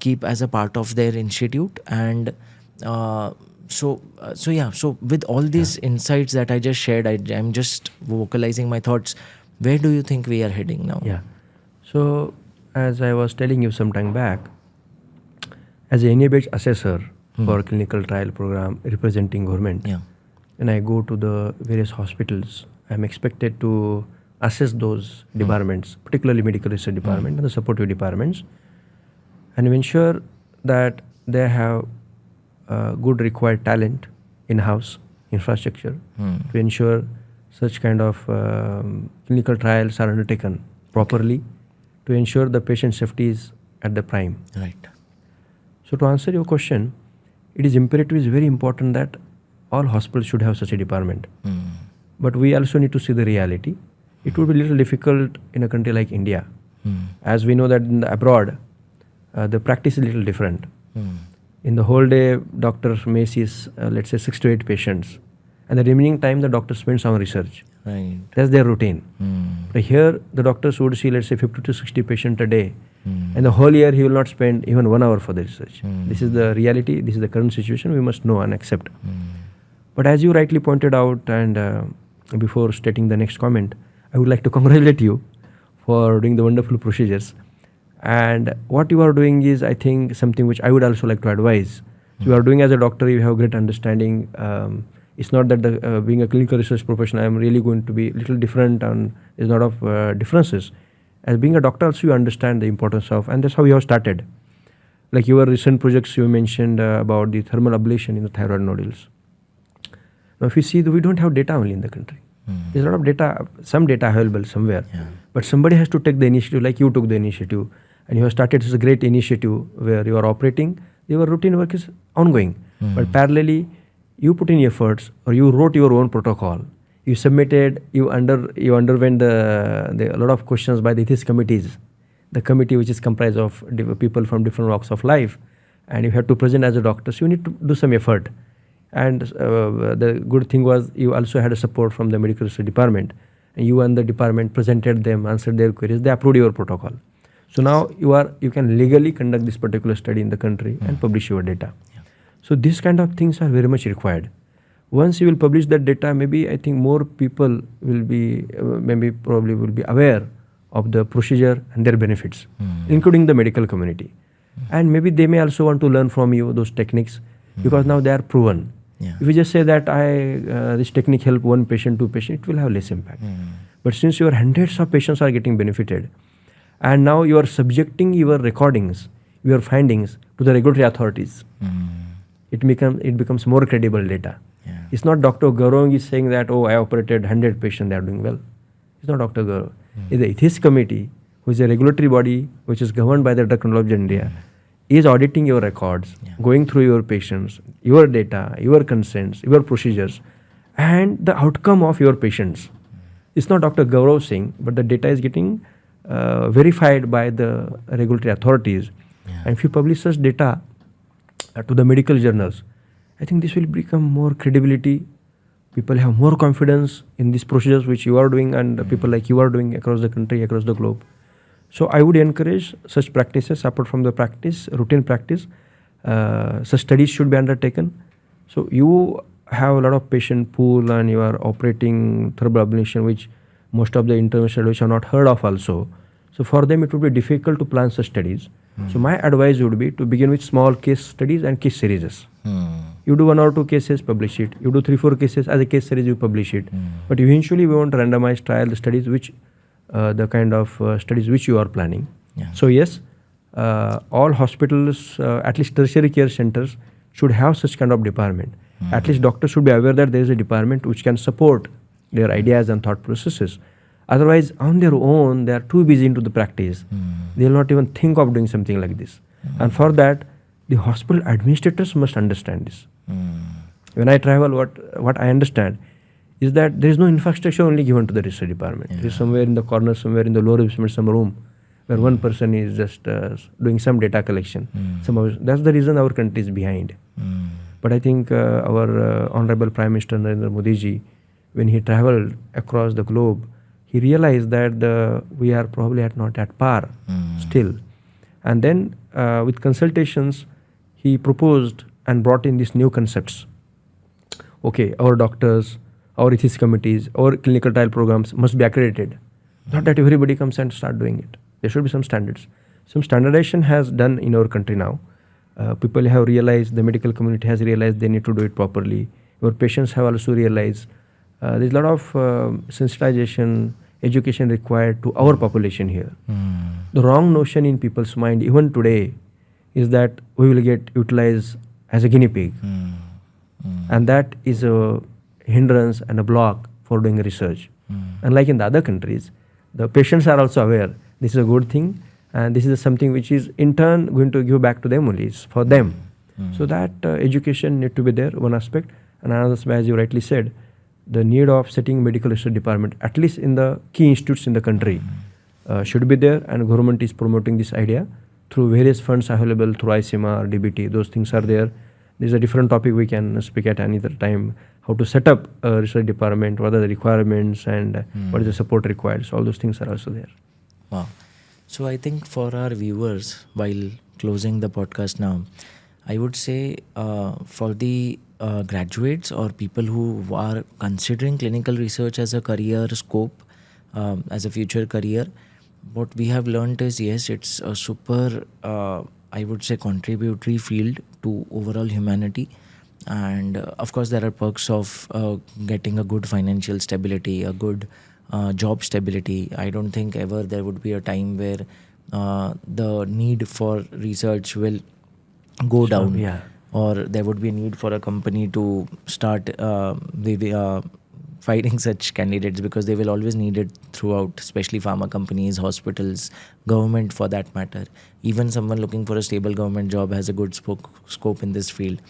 Speaker 2: keep as a part of their institute? And so with all these insights that I just shared, I'm just vocalizing my thoughts. Where do you think we are heading now?
Speaker 1: Yeah. So as I was telling you some time back, as a NABH assessor for clinical trial program representing government, when I go to the various hospitals, I'm expected to assess those departments, particularly medical research department and the supportive departments, and ensure that they have good required talent in-house infrastructure to ensure such kind of clinical trials are undertaken properly to ensure the patient safety is at the prime.
Speaker 2: Right.
Speaker 1: So to answer your question, it is imperative, it is very important that all hospitals should have such a department. But we also need to see the reality. It would be a little difficult in a country like India. As we know that in the abroad, the practice is a little different. In the whole day, doctor may see, let's say, 6 to 8 patients. And the remaining time, the doctor spends on research.
Speaker 2: Right.
Speaker 1: That's their routine. But here, the doctors would see, let's say, 50 to 60 patients a day. And the whole year, he will not spend even 1 hour for the research. This is the reality. This is the current situation. We must know and accept. But as you rightly pointed out, and before stating the next comment, I would like to congratulate you for doing the wonderful procedures. And what you are doing is, I think, something which I would also like to advise. You are doing as a doctor, you have great understanding. It's not that being a clinical research professional, I am really going to be a little different, and there's a lot of differences. As being a doctor also you understand the importance of, and that's how you have started. Like your recent projects you mentioned about the thermal ablation in the thyroid nodules. Now if you see, we don't have data only in the country. There's a lot of data, some data available somewhere. But somebody has to take the initiative, like you took the initiative. And you have started this great initiative where you are operating, your routine work is ongoing. But parallelly, you put in efforts, or you wrote your own protocol. You submitted, you underwent a lot of questions by the ethics committees, the committee which is comprised of people from different walks of life, and you have to present as a doctor. So you need to do some effort. And the good thing was you also had a support from the medical research department, and you and the department presented them, answered their queries. They approved your protocol. So now you can legally conduct this particular study in the country and publish your data. So these kind of things are very much required. Once you will publish that data, maybe I think more people will be probably will be aware of the procedure and their benefits, including the medical community. And maybe they may also want to learn from you those techniques, because now they are proven. If you just say that this technique help one patient, two patients, it will have less impact. But since your hundreds of patients are getting benefited, and now you are subjecting your recordings, your findings to the regulatory authorities, it becomes more credible data. It's not Dr. Gaurav is saying that, oh, I operated 100 patients, they are doing well. It's not Dr. Gaurav. It's the ethics committee, which is a regulatory body which is governed by the Drug Control of India, is auditing your records, going through your patients, your data, your consents, your procedures, and the outcome of your patients. It's not Dr. Gaurav saying, but the data is getting verified by the regulatory authorities. And if you publish such data to the medical journals, I think this will become more credibility. People have more confidence in these procedures which you are doing, and people like you are doing across the country, across the globe. So I would encourage such practices. Apart from the practice, routine practice, such studies should be undertaken. So you have a lot of patient pool and you are operating thermal ablation, which most of the interventional which are not heard of also. So for them it would be difficult to plan such studies. So my advice would be to begin with small case studies and case series. You do 1 or 2 cases, publish it. You do 3-4 cases as a case series, you publish it. But eventually we want randomized trial studies, which the kind of studies which you are planning. So yes, all hospitals, at least tertiary care centers, should have such kind of department. At least doctors should be aware that there is a department which can support their ideas and thought processes. Otherwise, on their own, they are too busy into the practice. They will not even think of doing something like this. And for that, the hospital administrators must understand this. When I travel, what I understand is that there is no infrastructure only given to the research department. It is somewhere in the corner, somewhere in the lower basement, some room where one person is just doing some data collection. That's the reason our country is behind. But I think our Honorable Prime Minister Narendra Modi ji, when he traveled across the globe, he realized that we are probably not at par still. And then with consultations, he proposed and brought in these new concepts. Okay, our doctors, our ethics committees, our clinical trial programs must be accredited. Not that everybody comes and start doing it. There should be some standards. Some standardization has done in our country now. People have realized, the medical community has realized they need to do it properly. Our patients have also realized there's a lot of sensitization, education required to our population here. The wrong notion in people's mind, even today, is that we will get utilized as a guinea pig. And that is a hindrance and a block for doing research. Unlike in the other countries, the patients are also aware this is a good thing, and this is something which is in turn going to give back to them only. It's for them. So that education need to be there, one aspect. And another aspect, as you rightly said, the need of setting medical research department, at least in the key institutes in the country, should be there, and government is promoting this idea through various funds available through ICMR, DBT. Those things are there. This is a different topic we can speak at any other time. How to set up a research department, what are the requirements, and what is the support required. So all those things are also there.
Speaker 2: Wow. So I think for our viewers, while closing the podcast now, I would say for the graduates or people who are considering clinical research as a career scope, as a future career, what we have learned is, yes, it's a super, I would say, contributory field to overall humanity. And of course, there are perks of getting a good financial stability, a good job stability. I don't think ever there would be a time where the need for research will go down, or there would be a need for a company to start fighting such candidates, because they will always need it throughout, especially pharma companies, hospitals, government for that matter. Even someone looking for a stable government job has a good scope in this field.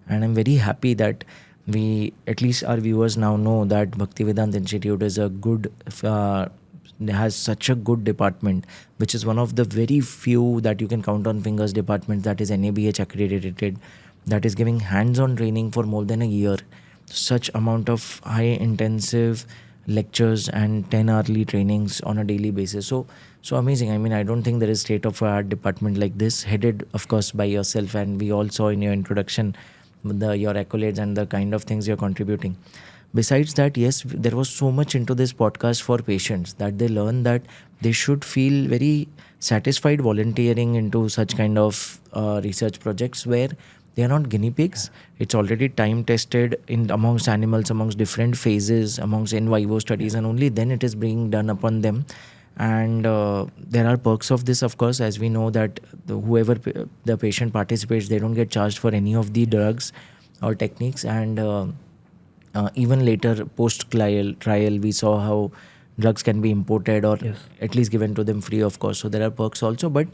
Speaker 2: And I'm very happy that we, at least our viewers now know that Bhaktivedanta Institute is a good has such a good department, which is one of the very few that you can count on fingers departments that is NABH accredited, that is giving hands-on training for more than a year. Such amount of high intensive lectures and 10 hourly trainings on a daily basis. So amazing. I mean, I don't think there is state of art department like this, headed of course by yourself, and we all saw in your introduction your accolades and the kind of things you're contributing. Besides that, yes, there was so much into this podcast for patients that they learn that they should feel very satisfied volunteering into such kind of research projects where they are not guinea pigs. It's already time tested in amongst animals, amongst different phases, amongst in vivo studies, and only then it is being done upon them. And there are perks of this, of course, as we know that whoever the patient participates, they don't get charged for any of the drugs or techniques. And even later post trial, we saw how drugs can be imported or at least given to them free, of course. So there are perks also, but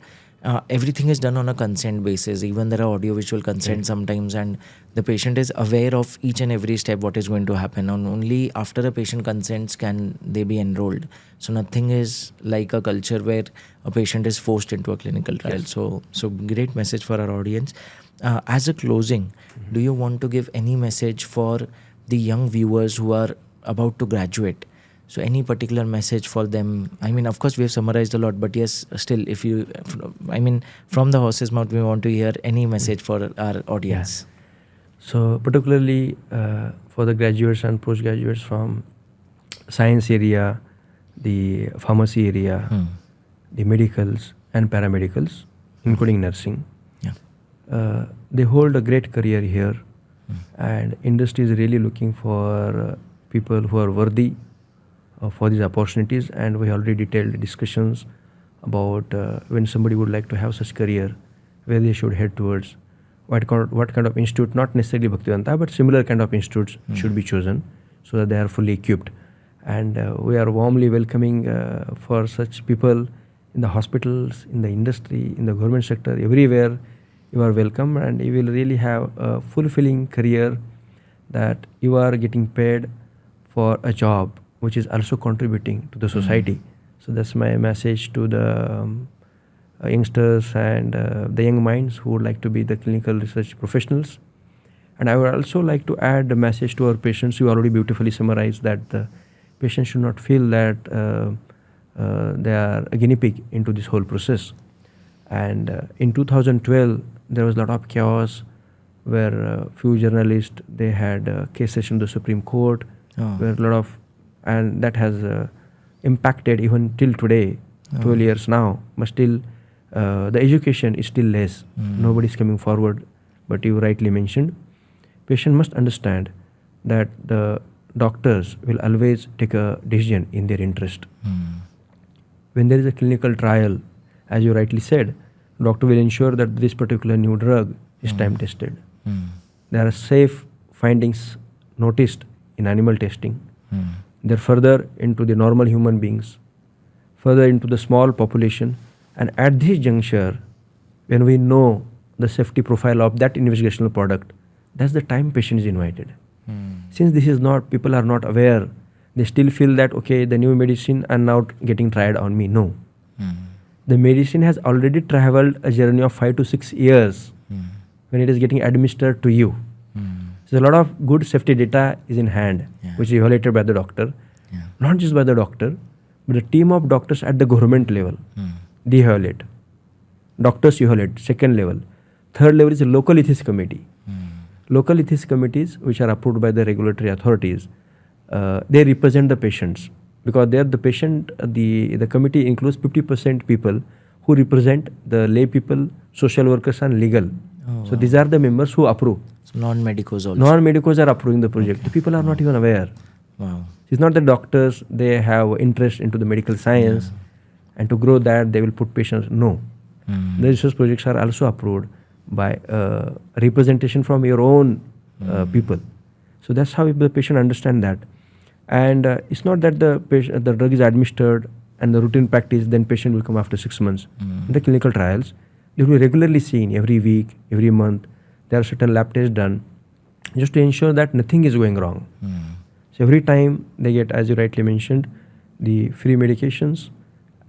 Speaker 2: everything is done on a consent basis. Even there are audio visual consent sometimes, and the patient is aware of each and every step what is going to happen, and only after a patient consents can they be enrolled. So nothing is like a culture where a patient is forced into a clinical trial. So great message for our audience. As a closing, do you want to give any message for the young viewers who are about to graduate? So any particular message for them? I mean, of course, we have summarized a lot, but yes, still, if you, I mean, from the horse's mouth, we want to hear any message for our audience.
Speaker 1: So particularly for the graduates and postgraduates from science area, the pharmacy area, the medicals and paramedicals, including nursing, they hold a great career here. And industry is really looking for people who are worthy for these opportunities, and we already detailed discussions about when somebody would like to have such career, where they should head towards, what kind of institute, not necessarily Bhaktivedanta, but similar kind of institutes should be chosen so that they are fully equipped. And we are warmly welcoming for such people in the hospitals, in the industry, in the government sector, everywhere. You are welcome, and you will really have a fulfilling career that you are getting paid for a job which is also contributing to the society. So that's my message to the youngsters and the young minds who would like to be the clinical research professionals. And I would also like to add a message to our patients. You already beautifully summarized that the patients should not feel that they are a guinea pig into this whole process. And in 2012, there was a lot of chaos where few journalists, they had cases in the Supreme Court, where a lot of, and that has impacted even till today, 12 years now, but still the education is still less. Nobody is coming forward. But you rightly mentioned, patient must understand that the doctors will always take a decision in their interest. When there is a clinical trial, as you rightly said, doctor will ensure that this particular new drug is time tested. There are safe findings noticed in animal testing. They're further into the normal human beings, further into the small population. And at this juncture, when we know the safety profile of that investigational product, that's the time patient is invited. Since this is not, people are not aware, they still feel that, okay, the new medicine are now getting tried on me. No. The medicine has already traveled a journey of 5 to 6 years when it is getting administered to you. So a lot of good safety data is in hand, which is evaluated by the doctor. Not just by the doctor, but the team of doctors at the government level. They evaluate. Doctors evaluate, second level. Third level is a local ethics committee. Local ethics committees, which are approved by the regulatory authorities, they represent the patients. Because there the patient, the committee includes 50% people who represent the lay people, social workers and legal. So these are the members who approve.
Speaker 2: So non-medicos also.
Speaker 1: Non-medicos are approving the project. The people are not even aware.
Speaker 2: Wow.
Speaker 1: It's not that doctors, they have interest into the medical science and to grow that they will put patients. No. The research projects are also approved by representation from your own people. So that's how the patient understand that. And it's not that the drug is administered and the routine practice, then patient will come after 6 months. In the clinical trials, they will be regularly seen every week, every month. There are certain lab tests done just to ensure that nothing is going wrong. So every time they get, as you rightly mentioned, the free medications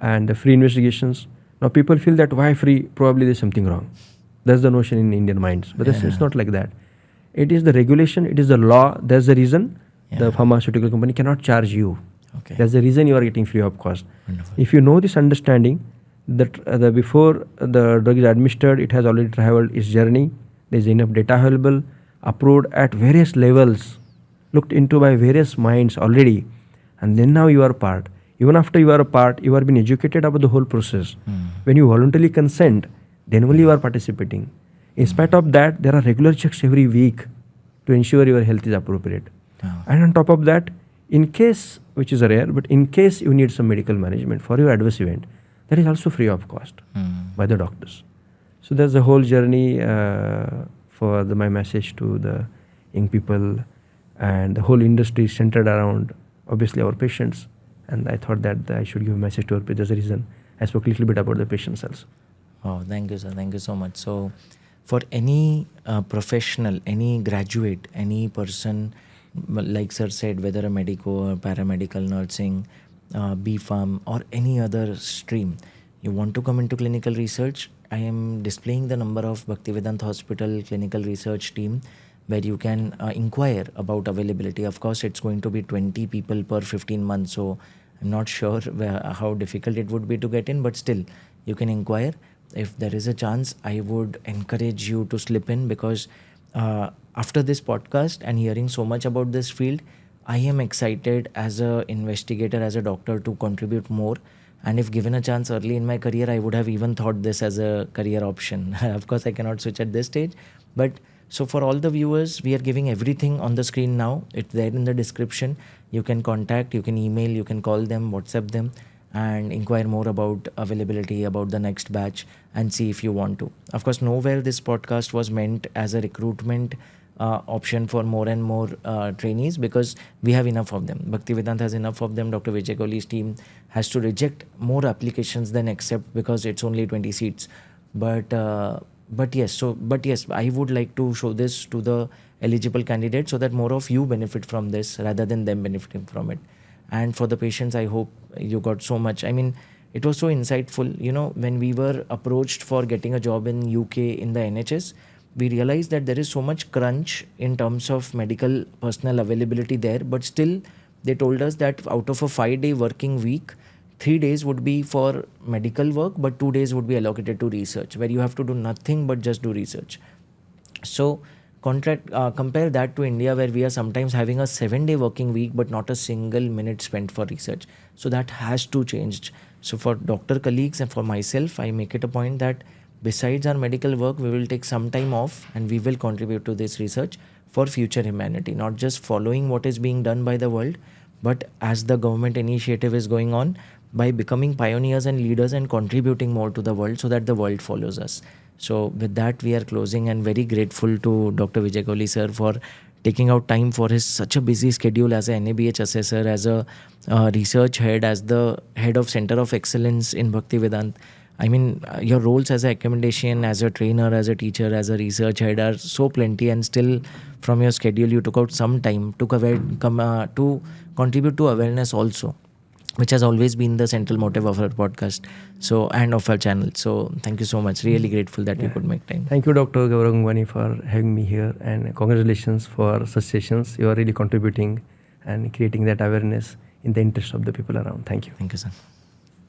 Speaker 1: and the free investigations. Now people feel that why free? Probably there's something wrong. That's the notion in Indian minds. But it's not like that. It is the regulation, it is the law. That's the reason the pharmaceutical company cannot charge you.
Speaker 2: Okay.
Speaker 1: That's the reason you are getting free of cost.
Speaker 2: Wonderful.
Speaker 1: If you know this understanding, that before the drug is administered, it has already traveled its journey. There is enough data available, approved at various levels, looked into by various minds already, and then now you are part. Even after you are a part, you are being educated about the whole process. When you voluntarily consent, then only you are participating. In spite of that, there are regular checks every week to ensure your health is appropriate. And on top of that, in case, which is rare, but in case you need some medical management for your adverse event, that is also free of cost by the doctors. So that's the whole journey for my message to the young people, and the whole industry is centered around obviously our patients. And I thought that I should give a message to our patients. That's the reason I spoke a little bit about the patients also.
Speaker 2: Oh, thank you, sir. Thank you so much. So, for any professional, any graduate, any person, like sir said, whether a medico or paramedical, nursing, B-Pharm or any other stream, you want to come into clinical research, I am displaying the number of Bhaktivedanta Hospital clinical research team where you can inquire about availability. Of course, it's going to be 20 people per 15 months, so I'm not sure how difficult it would be to get in, but still, you can inquire. If there is a chance, I would encourage you to slip in, because after this podcast and hearing so much about this field, I am excited as an investigator, as a doctor, to contribute more. And if given a chance early in my career, I would have even thought this as a career option. Of course, I cannot switch at this stage. But so for all the viewers, we are giving everything on the screen now. It's there in the description. You can contact, you can email, you can call them, WhatsApp them, and inquire more about availability, about the next batch, and see if you want to. Of course, nowhere this podcast was meant as a recruitment option for more and more trainees, because we have enough of them. Bhaktivedanta has enough of them. Dr. Vijay Kohli's team has to reject more applications than accept, because it's only 20 seats. But yes, I would like to show this to the eligible candidates so that more of you benefit from this rather than them benefiting from it. And for the patients, I hope you got so much. I mean, it was so insightful. You know, when we were approached for getting a job in UK in the NHS, we realized that there is so much crunch in terms of medical personnel availability there. But still, they told us that out of a 5-day working week, 3 days would be for medical work, but 2 days would be allocated to research, where you have to do nothing but just do research. So compare that to India, where we are sometimes having a 7-day working week, but not a single minute spent for research. So that has to change. So for doctor colleagues and for myself, I make it a point that besides our medical work, we will take some time off and we will contribute to this research for future humanity, not just following what is being done by the world, but as the government initiative is going on, by becoming pioneers and leaders and contributing more to the world so that the world follows us. So with that, we are closing, and very grateful to Dr. Vijay Kohli sir for taking out time for his such a busy schedule as a NABH assessor, as a research head, as the head of Center of Excellence in Bhaktivedanta. I mean, your roles as a accommodation, as a trainer, as a teacher, as a research head are so plenty, and still from your schedule you took out some time to contribute to awareness also, which has always been the central motive of our podcast, so, and of our channel. So thank you so much. Really grateful that you could make time.
Speaker 1: Thank you, Dr. Gaurav, for having me here, and congratulations for such sessions. You are really contributing and creating that awareness in the interest of the people around. Thank you.
Speaker 2: Thank you, sir.